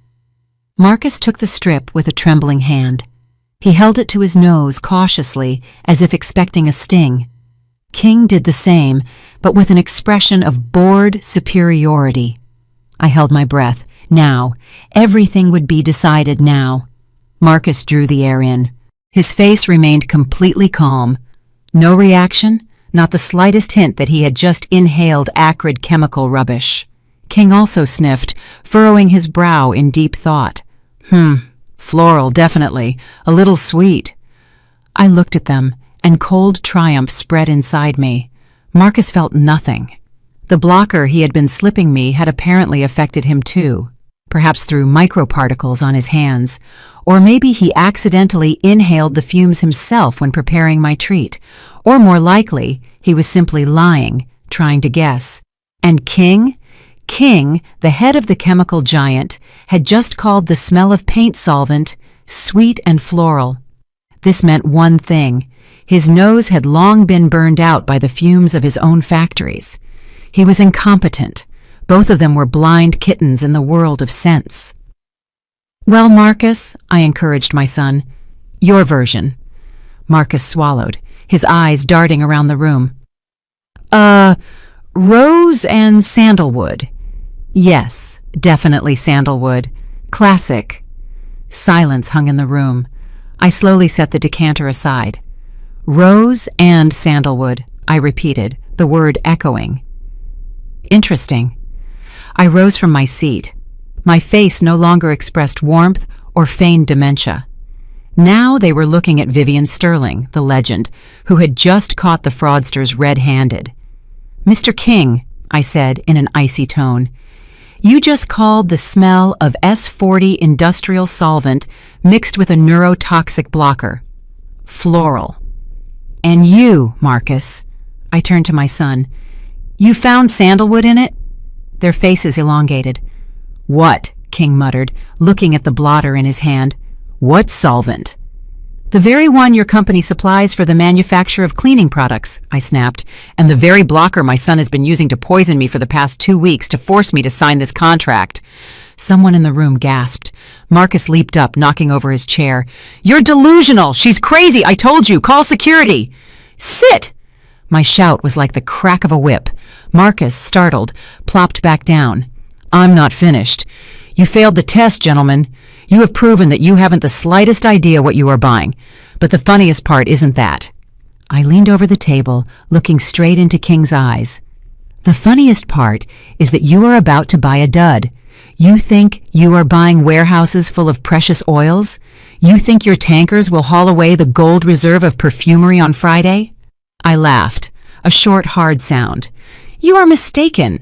Marcus took the strip with a trembling hand. He held it to his nose cautiously, as if expecting a sting. King did the same, but with an expression of bored superiority. I held my breath. Now. Everything would be decided now. Marcus drew the air in. His face remained completely calm. No reaction, not the slightest hint that he had just inhaled acrid chemical rubbish. King also sniffed, furrowing his brow in deep thought. Floral, definitely. A little sweet." I looked at them, and cold triumph spread inside me. Marcus felt nothing. The blocker he had been slipping me had apparently affected him too, perhaps through microparticles on his hands, or maybe he accidentally inhaled the fumes himself when preparing my treat, or more likely, he was simply lying, trying to guess. And King, the head of the chemical giant, had just called the smell of paint solvent sweet and floral. This meant one thing. His nose had long been burned out by the fumes of his own factories. He was incompetent. Both of them were blind kittens in the world of scents. "Well, Marcus," I encouraged my son, "your version." Marcus swallowed, his eyes darting around the room. Rose and sandalwood." Yes, definitely sandalwood. Classic. Silence hung in the room. I slowly set the decanter aside. Rose and sandalwood, I repeated, the word echoing. Interesting. I rose from my seat. My face no longer expressed warmth or feigned dementia. Now they were looking at Vivian Sterling, the legend, who had just caught the fraudsters red-handed. "Mr. King," I said in an icy tone, "you just called the smell of S40 industrial solvent mixed with a neurotoxic blocker floral. And you, Marcus," I turned to my son, "you found sandalwood in it?" Their faces elongated. "What?" King muttered, looking at the blotter in his hand. "What solvent?" "The very one your company supplies for the manufacture of cleaning products," I snapped, "and the very blocker my son has been using to poison me for the past 2 weeks to force me to sign this contract." Someone in the room gasped. Marcus leaped up, knocking over his chair. "You're delusional! She's crazy! I told you! Call security!" "Sit!" My shout was like the crack of a whip. Marcus, startled, plopped back down. "I'm not finished. You failed the test, gentlemen. You have proven that you haven't the slightest idea what you are buying. But the funniest part isn't that." I leaned over the table, looking straight into King's eyes. "The funniest part is that you are about to buy a dud. You think you are buying warehouses full of precious oils? You think your tankers will haul away the gold reserve of perfumery on Friday?" I laughed, a short, hard sound. "You are mistaken."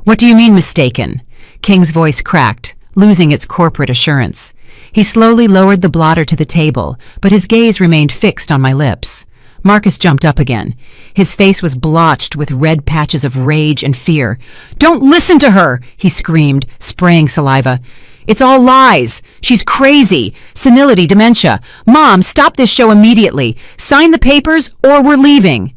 "What do you mean mistaken?" King's voice cracked, losing its corporate assurance. He slowly lowered the blotter to the table, but his gaze remained fixed on my lips. Marcus jumped up again. His face was blotched with red patches of rage and fear. "Don't listen to her!" he screamed, spraying saliva. "It's all lies! She's crazy! Senility, dementia! Mom, stop this show immediately! Sign the papers or we're leaving!"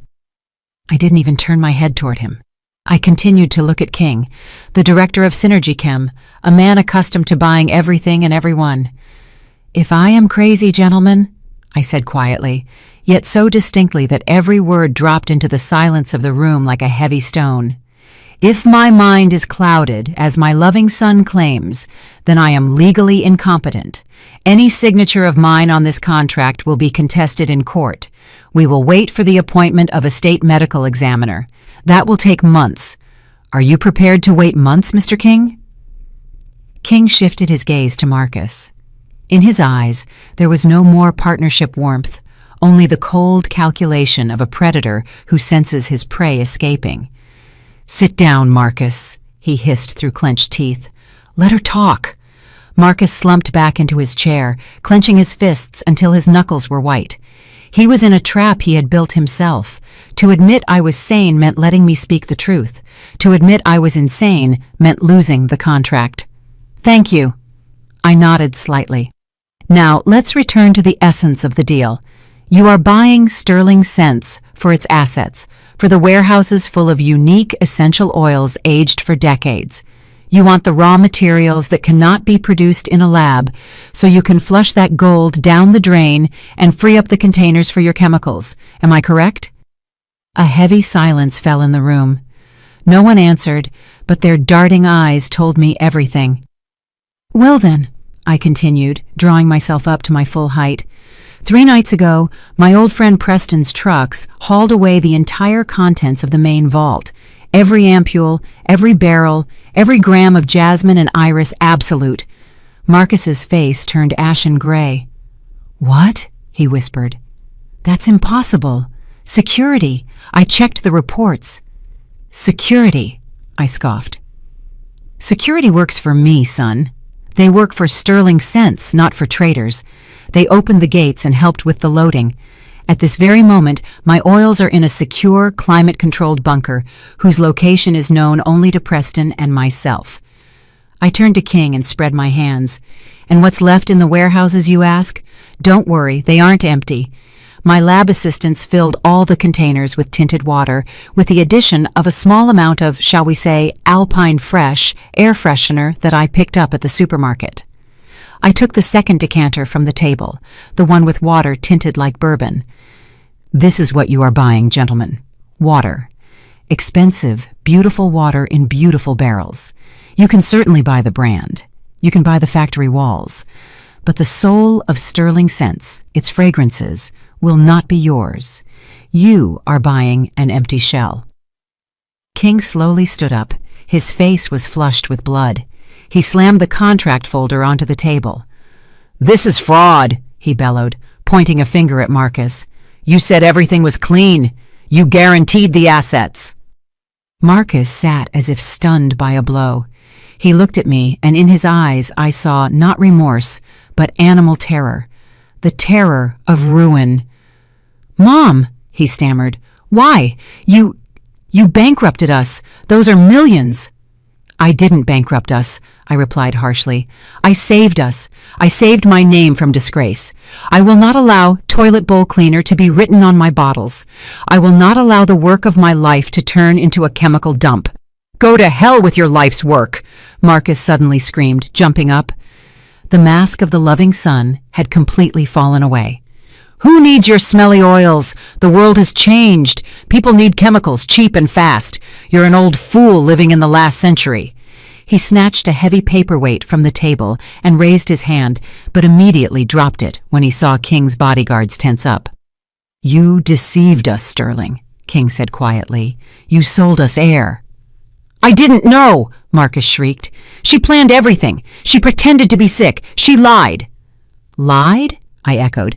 I didn't even turn my head toward him. I continued to look at King, the director of Synergy Chem, a man accustomed to buying everything and everyone. "If I am crazy, gentlemen," I said quietly, yet so distinctly that every word dropped into the silence of the room like a heavy stone. "If my mind is clouded, as my loving son claims, then I am legally incompetent. Any signature of mine on this contract will be contested in court. We will wait for the appointment of a state medical examiner. That will take months. Are you prepared to wait months, Mr. King?" King shifted his gaze to Marcus. In his eyes, there was no more partnership warmth, only the cold calculation of a predator who senses his prey escaping. "Sit down, Marcus," he hissed through clenched teeth. "Let her talk." Marcus slumped back into his chair, clenching his fists until his knuckles were white. He was in a trap he had built himself. To admit I was sane meant letting me speak the truth. To admit I was insane meant losing the contract. "Thank you." I nodded slightly. "Now let's return to the essence of the deal. You are buying sterling cents for its assets, for the warehouses full of unique essential oils aged for decades. You want the raw materials that cannot be produced in a lab, so you can flush that gold down the drain and free up the containers for your chemicals. Am I correct?" A heavy silence fell in the room. No one answered, but their darting eyes told me everything. "Well then," I continued, drawing myself up to my full height, 3 nights ago, my old friend Preston's trucks hauled away the entire contents of the main vault. Every ampule, every barrel, every gram of jasmine and iris absolute. Marcus's face turned ashen gray. "What?" he whispered. "That's impossible. Security. I checked the reports." "Security," I scoffed. "Security works for me, son. They work for sterling cents, not for traders. They opened the gates and helped with the loading. At this very moment, my oils are in a secure, climate-controlled bunker, whose location is known only to Preston and myself." I turned to King and spread my hands. "And what's left in the warehouses, you ask? Don't worry, they aren't empty. My lab assistants filled all the containers with tinted water, with the addition of a small amount of, shall we say, Alpine Fresh air freshener that I picked up at the supermarket." I took the second decanter from the table, the one with water tinted like bourbon. "This is what you are buying, gentlemen. Water. Expensive, beautiful water in beautiful barrels. You can certainly buy the brand. You can buy the factory walls. But the soul of sterling scents, its fragrances, will not be yours. You are buying an empty shell." King slowly stood up. His face was flushed with blood. He slammed the contract folder onto the table. "This is fraud," he bellowed, pointing a finger at Marcus. "You said everything was clean. You guaranteed the assets." Marcus sat as if stunned by a blow. He looked at me, and in his eyes I saw not remorse, but animal terror. The terror of ruin. "Mom," he stammered, "why? You bankrupted us. Those are millions." "I didn't bankrupt us," I replied harshly. "I saved us. I saved my name from disgrace. I will not allow toilet bowl cleaner to be written on my bottles. I will not allow the work of my life to turn into a chemical dump." "Go to hell with your life's work!" Marcus suddenly screamed, jumping up. The mask of the loving son had completely fallen away. "Who needs your smelly oils? The world has changed. People need chemicals, cheap and fast. You're an old fool living in the last century." He snatched a heavy paperweight from the table and raised his hand, but immediately dropped it when he saw King's bodyguards tense up. "You deceived us, Sterling," King said quietly. "You sold us air." "I didn't know!" Marcus shrieked. "She planned everything. She pretended to be sick. She lied." "Lied?" I echoed.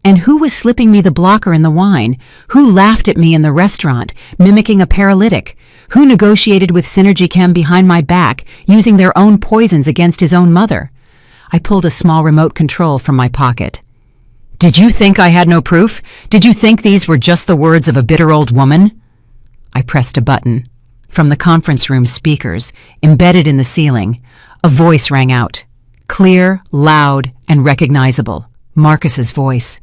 "And who was slipping me the blocker in the wine? Who laughed at me in the restaurant, mimicking a paralytic? Who negotiated with Synergy Chem behind my back, using their own poisons against his own mother?" I pulled a small remote control from my pocket. "Did you think I had no proof? Did you think these were just the words of a bitter old woman?" I pressed a button. From the conference room speakers, embedded in the ceiling, a voice rang out. Clear, loud, and recognizable. Marcus's voice.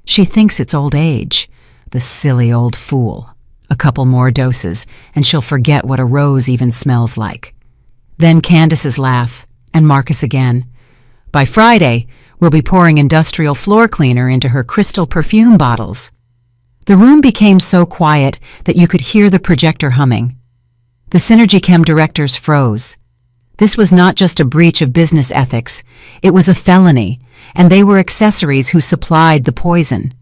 "She thinks it's old age. The silly old fool. A couple more doses, and she'll forget what a rose even smells like." Then Candace's laugh, and Marcus again. "By Friday, we'll be pouring industrial floor cleaner into her crystal perfume bottles." The room became so quiet that you could hear the projector humming. The Synergy Chem directors froze. This was not just a breach of business ethics, it was a felony, and they were accessories who supplied the poison.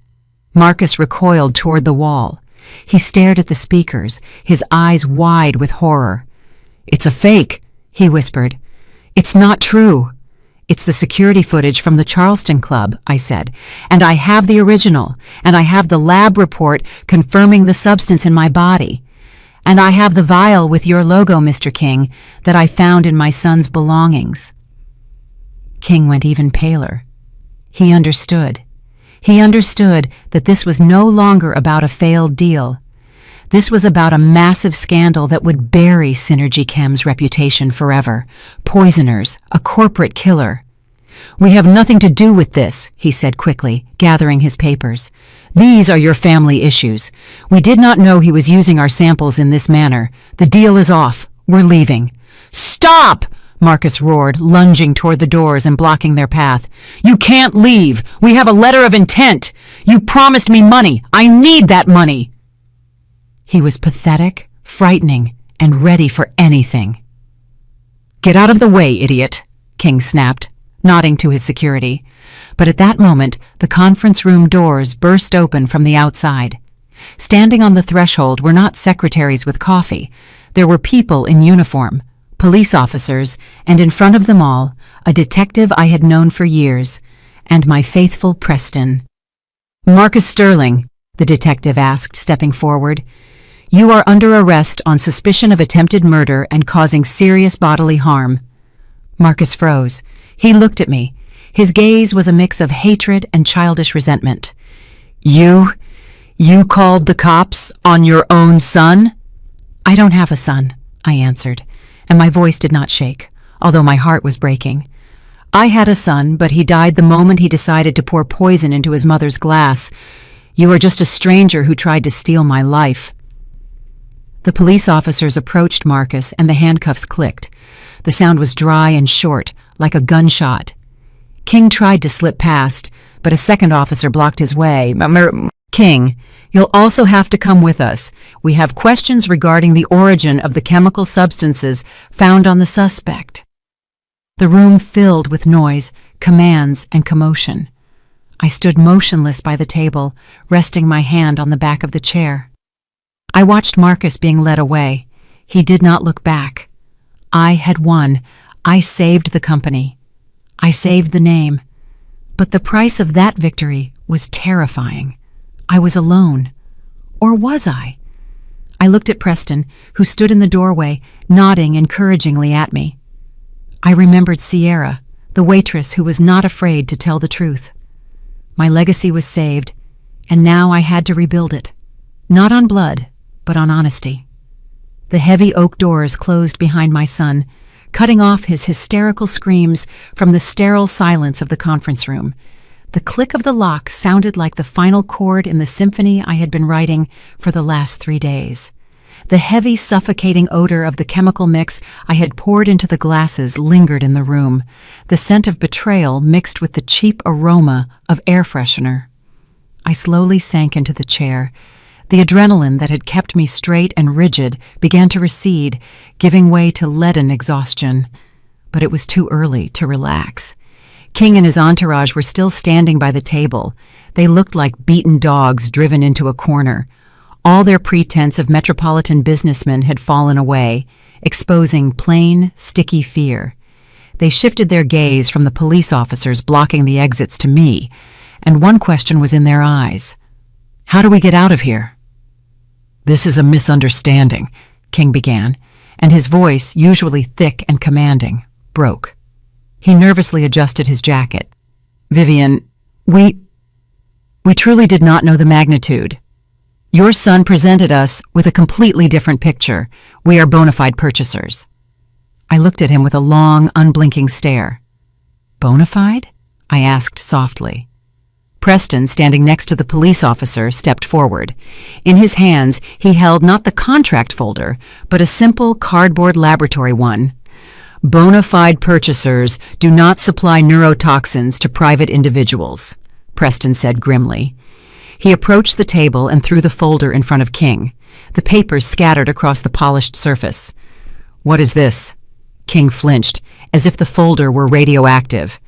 Marcus recoiled toward the wall. He stared at the speakers, his eyes wide with horror. "It's a fake," he whispered. "It's not true." "It's the security footage from the Charleston Club," I said, "and I have the original, and I have the lab report confirming the substance in my body. And I have the vial with your logo, Mr. King, that I found in my son's belongings." King went even paler. He understood. He understood that this was no longer about a failed deal. This was about a massive scandal that would bury Synergy Chem's reputation forever. Poisoners, a corporate killer. "We have nothing to do with this," he said quickly, gathering his papers. "These are your family issues. We did not know he was using our samples in this manner. The deal is off. We're leaving." "Stop!" Marcus roared, lunging toward the doors and blocking their path. "You can't leave. We have a letter of intent. You promised me money. I need that money." He was pathetic, frightening, and ready for anything. "Get out of the way, idiot," King snapped, nodding to his security. But at that moment, the conference room doors burst open from the outside. Standing on the threshold were not secretaries with coffee. There were people in uniform, police officers, and in front of them all, a detective I had known for years, and my faithful Preston. "Marcus Sterling," the detective asked, stepping forward, "you are under arrest on suspicion of attempted murder and causing serious bodily harm." Marcus froze. He looked at me. His gaze was a mix of hatred and childish resentment. You called the cops on your own son?" "I don't have a son," I answered, and my voice did not shake, although my heart was breaking. "I had a son, but he died the moment he decided to pour poison into his mother's glass. You are just a stranger who tried to steal my life." The police officers approached Marcus, and the handcuffs clicked. The sound was dry and short, like a gunshot. King tried to slip past, but a second officer blocked his way. "King, You'll also have to come with us. We have questions regarding the origin of the chemical substances found on the suspect." The room filled with noise, commands, and commotion. I stood motionless by the table, resting my hand on the back of the chair. I watched Marcus being led away. He did not look back. I had won. I saved the company. I saved the name. But the price of that victory was terrifying. I was alone. Or was I? I looked at Preston, who stood in the doorway, nodding encouragingly at me. I remembered Sierra, the waitress who was not afraid to tell the truth. My legacy was saved, and now I had to rebuild it. Not on blood, but on honesty. The heavy oak doors closed behind my son, cutting off his hysterical screams from the sterile silence of the conference room. The click of the lock sounded like the final chord in the symphony I had been writing for the last 3 days. The heavy, suffocating odor of the chemical mix I had poured into the glasses lingered in the room, the scent of betrayal mixed with the cheap aroma of air freshener. I slowly sank into the chair. The adrenaline that had kept me straight and rigid began to recede, giving way to leaden exhaustion. But it was too early to relax. King and his entourage were still standing by the table. They looked like beaten dogs driven into a corner. All their pretense of metropolitan businessmen had fallen away, exposing plain, sticky fear. They shifted their gaze from the police officers blocking the exits to me, and one question was in their eyes. "How do we get out of here?" "This is a misunderstanding," King began, and his voice, usually thick and commanding, broke. He nervously adjusted his jacket. "Vivian, we truly did not know the magnitude. Your son presented us with a completely different picture. We are bona fide purchasers." I looked at him with a long, unblinking stare. "Bona fide?" I asked softly. Preston, standing next to the police officer, stepped forward. In his hands, he held not the contract folder, but a simple cardboard laboratory one. "Bona fide purchasers do not supply neurotoxins to private individuals," Preston said grimly. He approached the table and threw the folder in front of King. The papers scattered across the polished surface. "What is this?" King flinched, as if the folder were radioactive.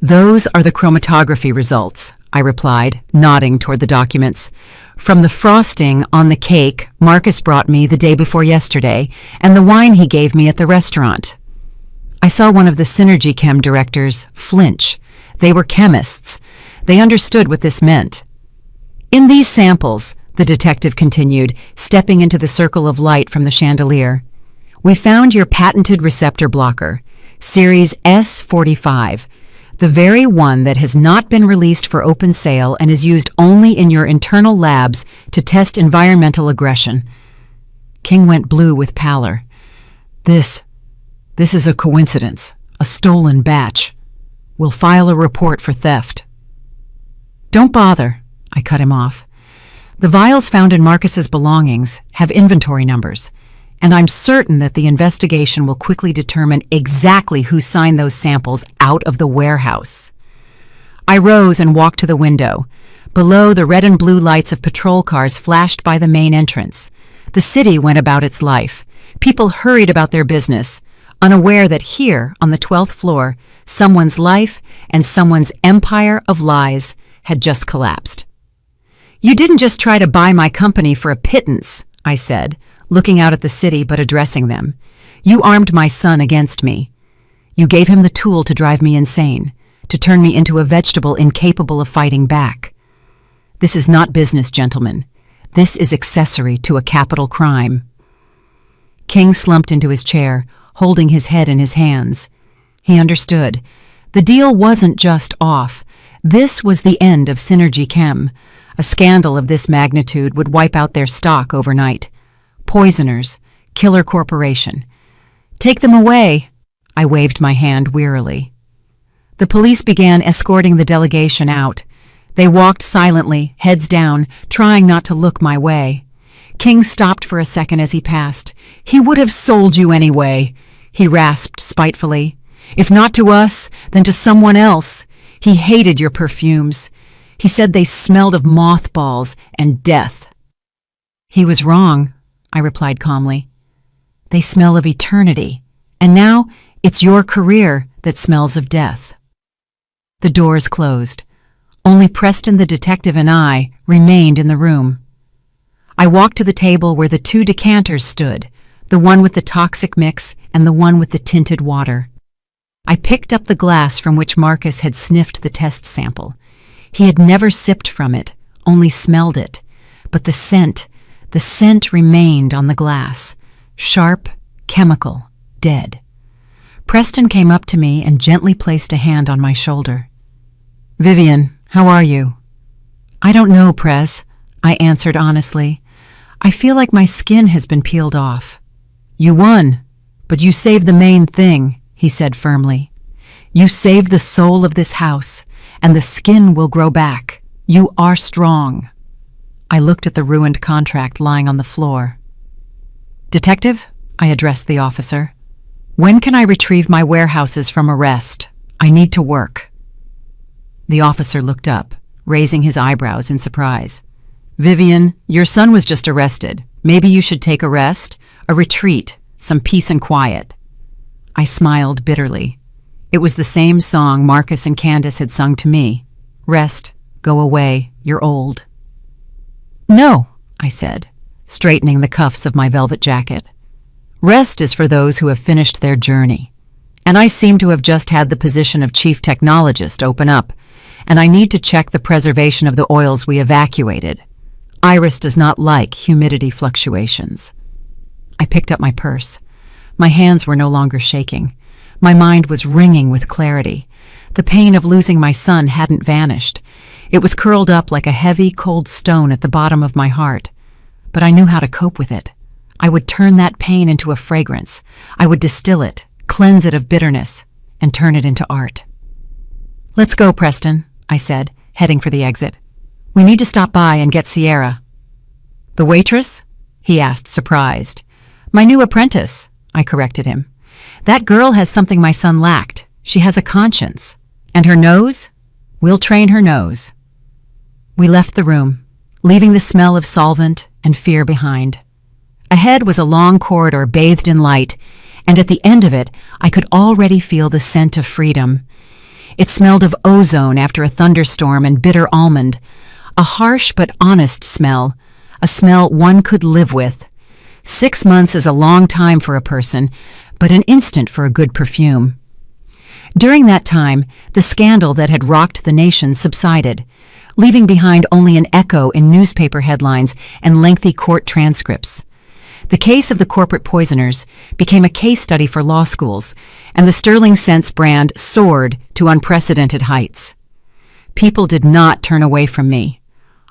"Those are the chromatography results," I replied, nodding toward the documents. "From the frosting on the cake Marcus brought me the day before yesterday, and the wine he gave me at the restaurant." I saw one of the Synergy Chem directors flinch. They were chemists. They understood what this meant. "In these samples," the detective continued, stepping into the circle of light from the chandelier, "we found your patented receptor blocker, Series S45, the very one that has not been released for open sale and is used only in your internal labs to test environmental aggression." King went blue with pallor. This is a coincidence, a stolen batch. We'll file a report for theft." "Don't bother," I cut him off. "The vials found in Marcus's belongings have inventory numbers, and I'm certain that the investigation will quickly determine exactly who signed those samples out of the warehouse." I rose and walked to the window. Below, the red and blue lights of patrol cars flashed by the main entrance. The city went about its life. People hurried about their business, unaware that here, on the 12th floor, someone's life and someone's empire of lies had just collapsed. "You didn't just try to buy my company for a pittance," I said, looking out at the city but addressing them. "You armed my son against me. You gave him the tool to drive me insane, to turn me into a vegetable incapable of fighting back. This is not business, gentlemen. This is accessory to a capital crime." King slumped into his chair, holding his head in his hands. He understood. The deal wasn't just off. This was the end of Synergy Chem. A scandal of this magnitude would wipe out their stock overnight. Poisoners, killer corporation. "Take them away," I waved my hand wearily. The police began escorting the delegation out. They walked silently, heads down, trying not to look my way. King stopped for a second as he passed. "He would have sold you anyway," he rasped spitefully. "If not to us, then to someone else. He hated your perfumes. He said they smelled of mothballs and death. He was wrong, I replied calmly. They smell of eternity, and now it's your career that smells of death. The doors closed. Only Preston the detective and I remained in the room. I walked to the table where the 2 decanters stood, the one with the toxic mix and the one with the tinted water. I picked up the glass from which Marcus had sniffed the test sample. He had never sipped from it, only smelled it, but the scent remained on the glass. Sharp, chemical, dead. Preston came up to me and gently placed a hand on my shoulder. "Vivian, how are you?" "I don't know, Pres," I answered honestly. "I feel like my skin has been peeled off." "You won, but you saved the main thing," he said firmly. "You saved the soul of this house, and the skin will grow back. You are strong." I looked at the ruined contract lying on the floor. "Detective," I addressed the officer, "when can I retrieve my warehouses from arrest? I need to work." The officer looked up, raising his eyebrows in surprise. "Vivian, your son was just arrested. Maybe you should take a rest, a retreat, some peace and quiet." I smiled bitterly. It was the same song Marcus and Candace had sung to me. "Rest, go away, you're old." "No," I said, straightening the cuffs of my velvet jacket. "Rest is for those who have finished their journey. And I seem to have just had the position of chief technologist open up, and I need to check the preservation of the oils we evacuated. Iris does not like humidity fluctuations." I picked up my purse. My hands were no longer shaking. My mind was ringing with clarity. The pain of losing my son hadn't vanished. It was curled up like a heavy, cold stone at the bottom of my heart. But I knew how to cope with it. I would turn that pain into a fragrance. I would distill it, cleanse it of bitterness, and turn it into art. "Let's go, Preston," I said, heading for the exit. "We need to stop by and get Sierra." "The waitress?" he asked, surprised. "My new apprentice," I corrected him. "That girl has something my son lacked. She has a conscience. And her nose? We'll train her nose." We left the room, leaving the smell of solvent and fear behind. Ahead was a long corridor bathed in light, and at the end of it, I could already feel the scent of freedom. It smelled of ozone after a thunderstorm and bitter almond, a harsh but honest smell, a smell one could live with. 6 months is a long time for a person, but an instant for a good perfume. During that time, the scandal that had rocked the nation subsided, leaving behind only an echo in newspaper headlines and lengthy court transcripts. The case of the corporate poisoners became a case study for law schools, and the Sterling Scents brand soared to unprecedented heights. People did not turn away from me.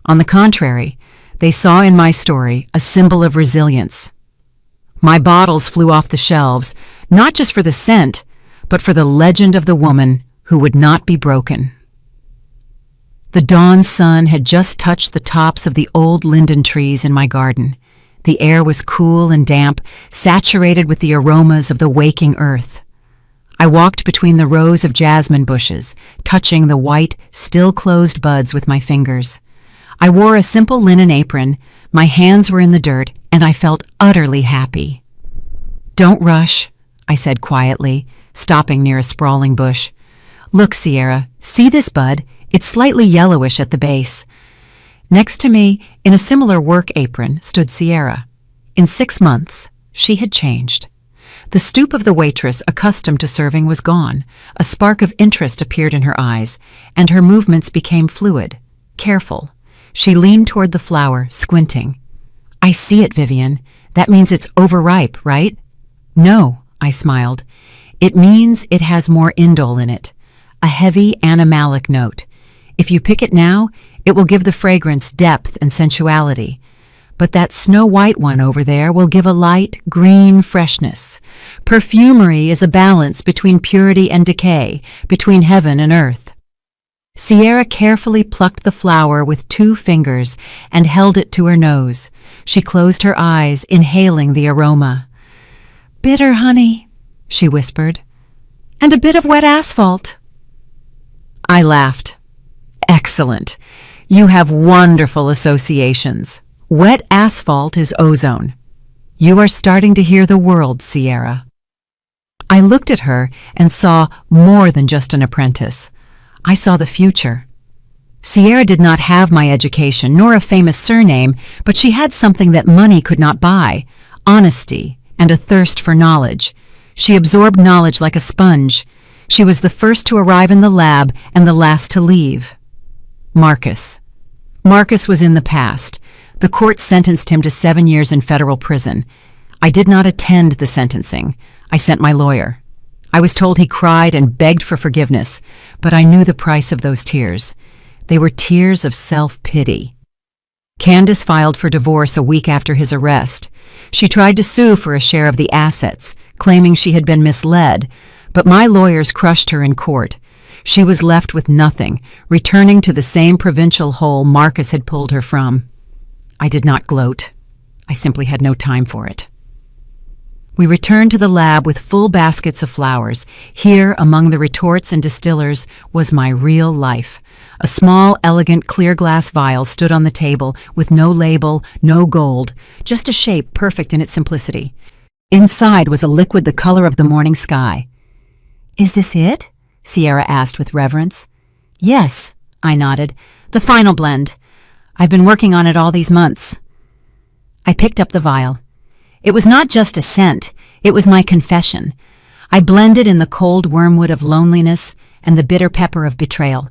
On the contrary, they saw in my story a symbol of resilience. My bottles flew off the shelves, not just for the scent, but for the legend of the woman who would not be broken. The dawn sun had just touched the tops of the old linden trees in my garden. The air was cool and damp, saturated with the aromas of the waking earth. I walked between the rows of jasmine bushes, touching the white, still-closed buds with my fingers. I wore a simple linen apron, my hands were in the dirt, and I felt utterly happy. "Don't rush," I said quietly, stopping near a sprawling bush. "Look, Sierra, see this bud? It's slightly yellowish at the base." Next to me, in a similar work apron, stood Sierra. In 6 months, she had changed. The stoop of the waitress accustomed to serving was gone. A spark of interest appeared in her eyes, and her movements became fluid, careful. She leaned toward the flower, squinting. "I see it, Vivian. That means it's overripe, right?" "No," I smiled. "It means it has more indole in it, a heavy animalic note. If you pick it now, it will give the fragrance depth and sensuality. But that snow-white one over there will give a light, green freshness. Perfumery is a balance between purity and decay, between heaven and earth." Sierra carefully plucked the flower with 2 fingers and held it to her nose. She closed her eyes, inhaling the aroma. "Bitter honey," she whispered, "and a bit of wet asphalt." I laughed. Excellent. You have wonderful associations. Wet asphalt is ozone. You are starting to hear the world, Sierra. I looked at her and saw more than just an apprentice. I saw the future. Sierra did not have my education nor a famous surname, but she had something that money could not buy: honesty and a thirst for knowledge. She absorbed knowledge like a sponge. She was the first to arrive in the lab and the last to leave. Marcus. Marcus was in the past. The court sentenced him to 7 years in federal prison. I did not attend the sentencing. I sent my lawyer. I was told he cried and begged for forgiveness, but I knew the price of those tears. They were tears of self-pity. Candace filed for divorce a week after his arrest. She tried to sue for a share of the assets, claiming she had been misled, but my lawyers crushed her in court. She was left with nothing, returning to the same provincial hole Marcus had pulled her from. I did not gloat. I simply had no time for it. We returned to the lab with full baskets of flowers. Here, among the retorts and distillers, was my real life. A small, elegant, clear glass vial stood on the table with no label, no gold, just a shape perfect in its simplicity. Inside was a liquid the color of the morning sky. "Is this it?" Sierra asked with reverence. "Yes," I nodded. "The final blend. I've been working on it all these months." I picked up the vial. It was not just a scent, it was my confession. I blended in the cold wormwood of loneliness and the bitter pepper of betrayal.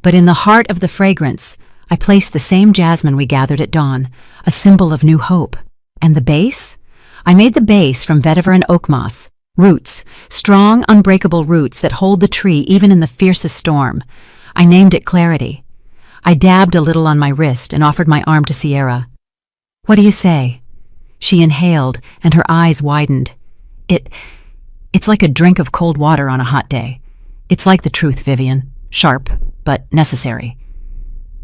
But in the heart of the fragrance, I placed the same jasmine we gathered at dawn, a symbol of new hope. And the base? I made the base from vetiver and oak moss. Roots, strong, unbreakable roots that hold the tree even in the fiercest storm. I named it Clarity. I dabbed a little on my wrist and offered my arm to Sierra. "What do you say?" She inhaled, and her eyes widened. It's like a drink of cold water on a hot day. It's like the truth, Vivian. Sharp, but necessary.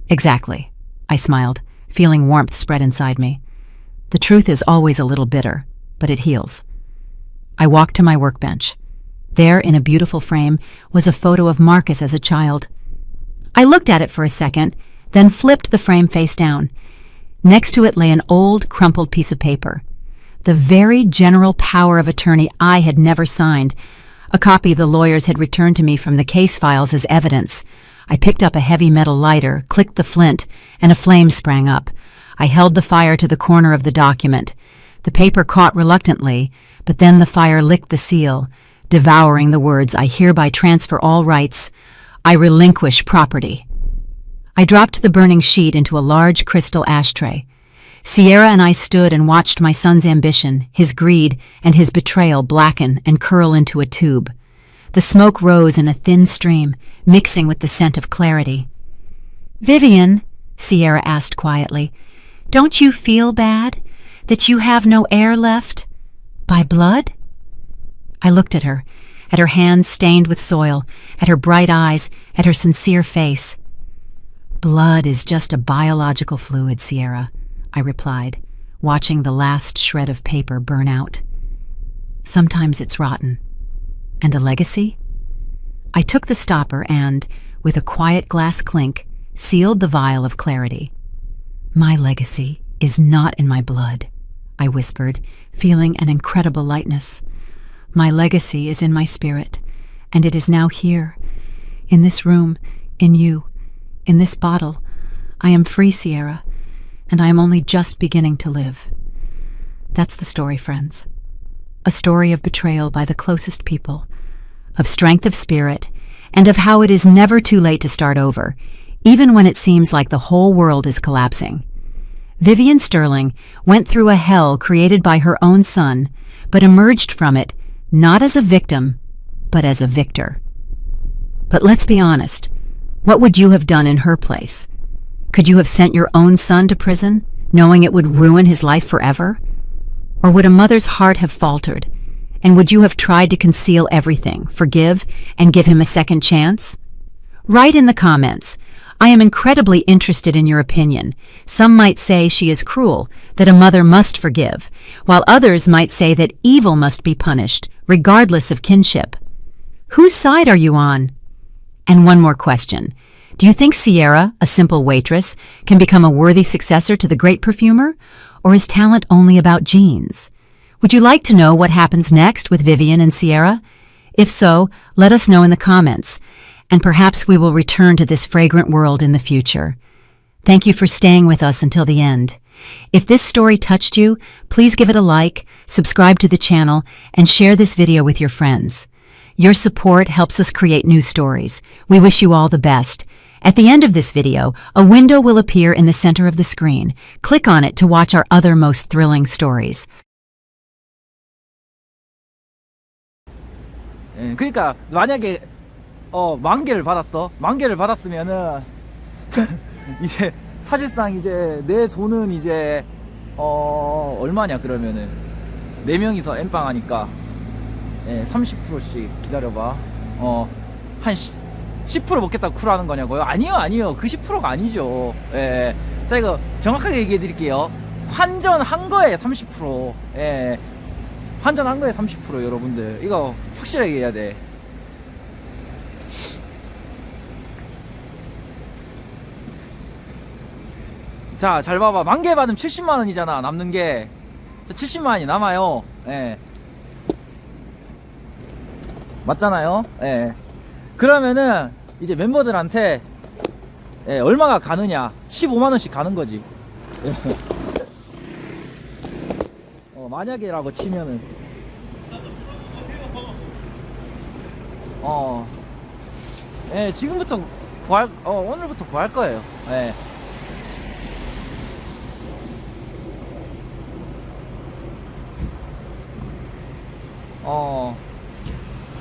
Exactly, I smiled, feeling warmth spread inside me. The truth is always a little bitter, but it heals. I walked to my workbench. There, in a beautiful frame, was a photo of Marcus as a child. I looked at it for a second, then flipped the frame face down. Next to it lay an old, crumpled piece of paper. The very general power of attorney I had never signed. A copy the lawyers had returned to me from the case files as evidence. I picked up a heavy metal lighter, clicked the flint, and a flame sprang up. I held the fire to the corner of the document. The paper caught reluctantly, but then the fire licked the seal, devouring the words, "I hereby transfer all rights. I relinquish property." I dropped the burning sheet into a large crystal ashtray. Sierra and I stood and watched my son's ambition, his greed, and his betrayal blacken and curl into a tube. The smoke rose in a thin stream, mixing with the scent of clarity. "Vivian," Sierra asked quietly, "don't you feel bad that you have no air left? By blood?" I looked at her hands stained with soil, at her bright eyes, at her sincere face. "Blood is just a biological fluid, Sierra," I replied, watching the last shred of paper burn out. "Sometimes it's rotten. And a legacy?" I took the stopper and, with a quiet glass clink, sealed the vial of clarity. "My legacy is not in my blood," I whispered, feeling an incredible lightness. "My legacy is in my spirit, and it is now here, in this room, in you. In this bottle, I am free, Sierra, and I am only just beginning to live." That's the story, friends. A story of betrayal by the closest people, of strength of spirit, and of how it is never too late to start over, even when it seems like the whole world is collapsing. Vivian Sterling went through a hell created by her own son, but emerged from it not as a victim, but as a victor. But let's be honest. What would you have done in her place? Could you have sent your own son to prison, knowing it would ruin his life forever? Or would a mother's heart have faltered? And would you have tried to conceal everything, forgive, and give him a second chance? Write in the comments. I am incredibly interested in your opinion. Some might say she is cruel, that a mother must forgive, while others might say that evil must be punished, regardless of kinship. Whose side are you on? And one more question. Do you think Sierra, a simple waitress, can become a worthy successor to the great perfumer? Or is talent only about genes? Would you like to know what happens next with Vivian and Sierra? If so, let us know in the comments, and perhaps we will return to this fragrant world in the future. Thank you for staying with us until the end. If this story touched you, please give it a like, subscribe to the channel, and share this video with your friends. Your support helps us create new stories. We wish you all the best. At the end of this video, a window will appear in the center of the screen. Click on it to watch our other most thrilling stories. 그러니까 만약에 10,000개를 받았어. 10,000개를 받았으면은 이제 사실상 이제 내 돈은 이제 얼마냐 그러면은 4명이서 엠빵 하니까 30%씩 기다려봐. 한 10% 먹겠다고 쿨하는 거냐고요? 아니요. 그 10%가 아니죠. 자, 이거 정확하게 얘기해 드릴게요. 환전한 거에 30%. 환전한 거에 30% 여러분들. 이거 확실하게 해야 돼. 자, 잘 봐봐. 10,000개 받으면 70만원이잖아. 남는 게. 70만원이 남아요. 맞잖아요. 그러면은 이제 멤버들한테 얼마가 가느냐, 15만원씩 가는 거지. 만약에라고 치면은 지금부터 구할 오늘부터 구할 거예요.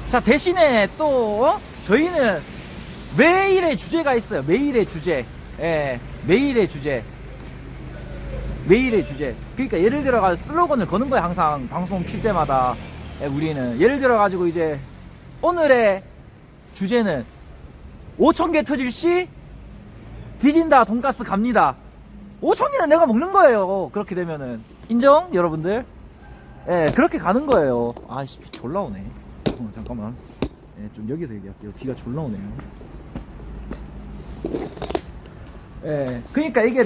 자, 대신에 또 저희는 매일의 주제가 있어요. 매일의 주제. 매일의 주제. 그러니까 예를 들어가 슬로건을 거는 거야. 항상 방송 필 때마다. 우리는 예를 들어 가지고 이제 오늘의 주제는 5,000개 터질 시 뒤진다 돈가스 갑니다. 5,000개는 내가 먹는 거예요. 그렇게 되면은 인정 여러분들? 그렇게 가는 거예요. 아이씨, 비 졸라 오네. 잠깐만. 좀 여기서 얘기할게요. 비가 졸라 오네요. 그러니까 이게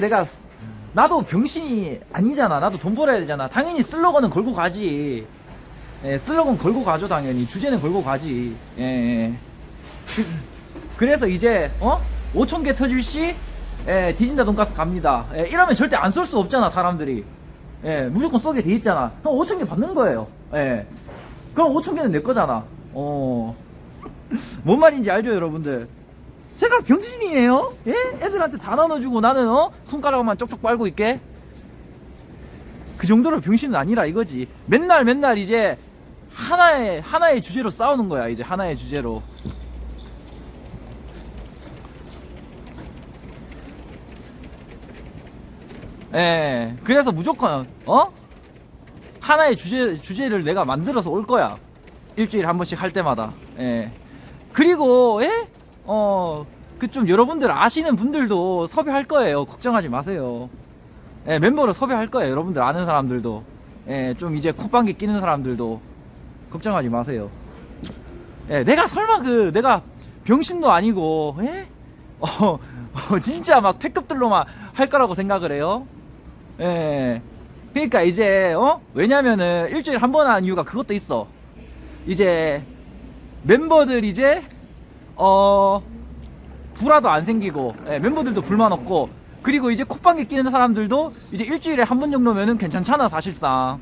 나도 병신이 아니잖아. 나도 돈 벌어야 되잖아. 당연히 슬로건은 걸고 가지. 슬로건 걸고 가죠. 당연히 주제는 걸고 가지. 그래서 이제 5,000개 터질 시 뒤진다 돈가스 갑니다. 이러면 절대 안 쏠 수 없잖아. 사람들이. 무조건 쏘게 돼 있잖아. 그럼 5,000개 받는 거예요. 그럼 5,000개는 내 거잖아. 뭔 말인지 알죠 여러분들? 제가 병신이에요? 애들한테 다 나눠주고 나는 손가락만 쪽쪽 빨고 있게? 그 정도로 병신은 아니라 이거지. 맨날 이제 하나의 주제로 싸우는 거야. 이제 하나의 주제로. 그래서 무조건 하나의 주제를 내가 만들어서 올 거야. 일주일에 한 번씩 할 때마다. 그리고 그 좀 여러분들 아시는 분들도 섭외할 거예요. 걱정하지 마세요. 멤버로 섭외할 거예요. 여러분들 아는 사람들도. 좀 이제 콧방귀 끼는 사람들도 걱정하지 마세요. 내가 설마 내가 병신도 아니고 진짜 막 패급들로만 할 거라고 생각을 해요. 그러니까 이제 왜냐면은 일주일에 한 번 하는 이유가 그것도 있어. 이제 멤버들 이제 불화도 안 생기고 멤버들도 불만 없고, 그리고 이제 콧방귀 끼는 사람들도 이제 일주일에 한 번 정도면은 괜찮잖아 사실상.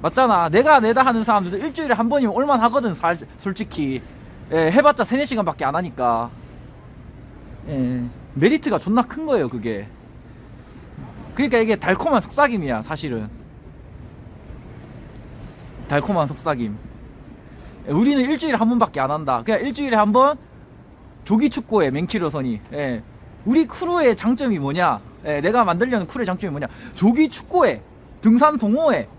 맞잖아. 내가 내다 하는 사람들도 일주일에 한 번이면 올만 하거든. 솔직히 해봤자 3-4시간 밖에 안 하니까. 메리트가 존나 큰 거예요 그게. 그러니까 이게 달콤한 속삭임이야 사실은. 달콤한 속삭임. 우리는 일주일에 한 번밖에 안 한다. 그냥 일주일에 한 번 조기 축구에 맨키로선이. 우리 크루의 장점이 뭐냐? 내가 만들려는 크루의 장점이 뭐냐? 조기 축구에, 등산 동호회,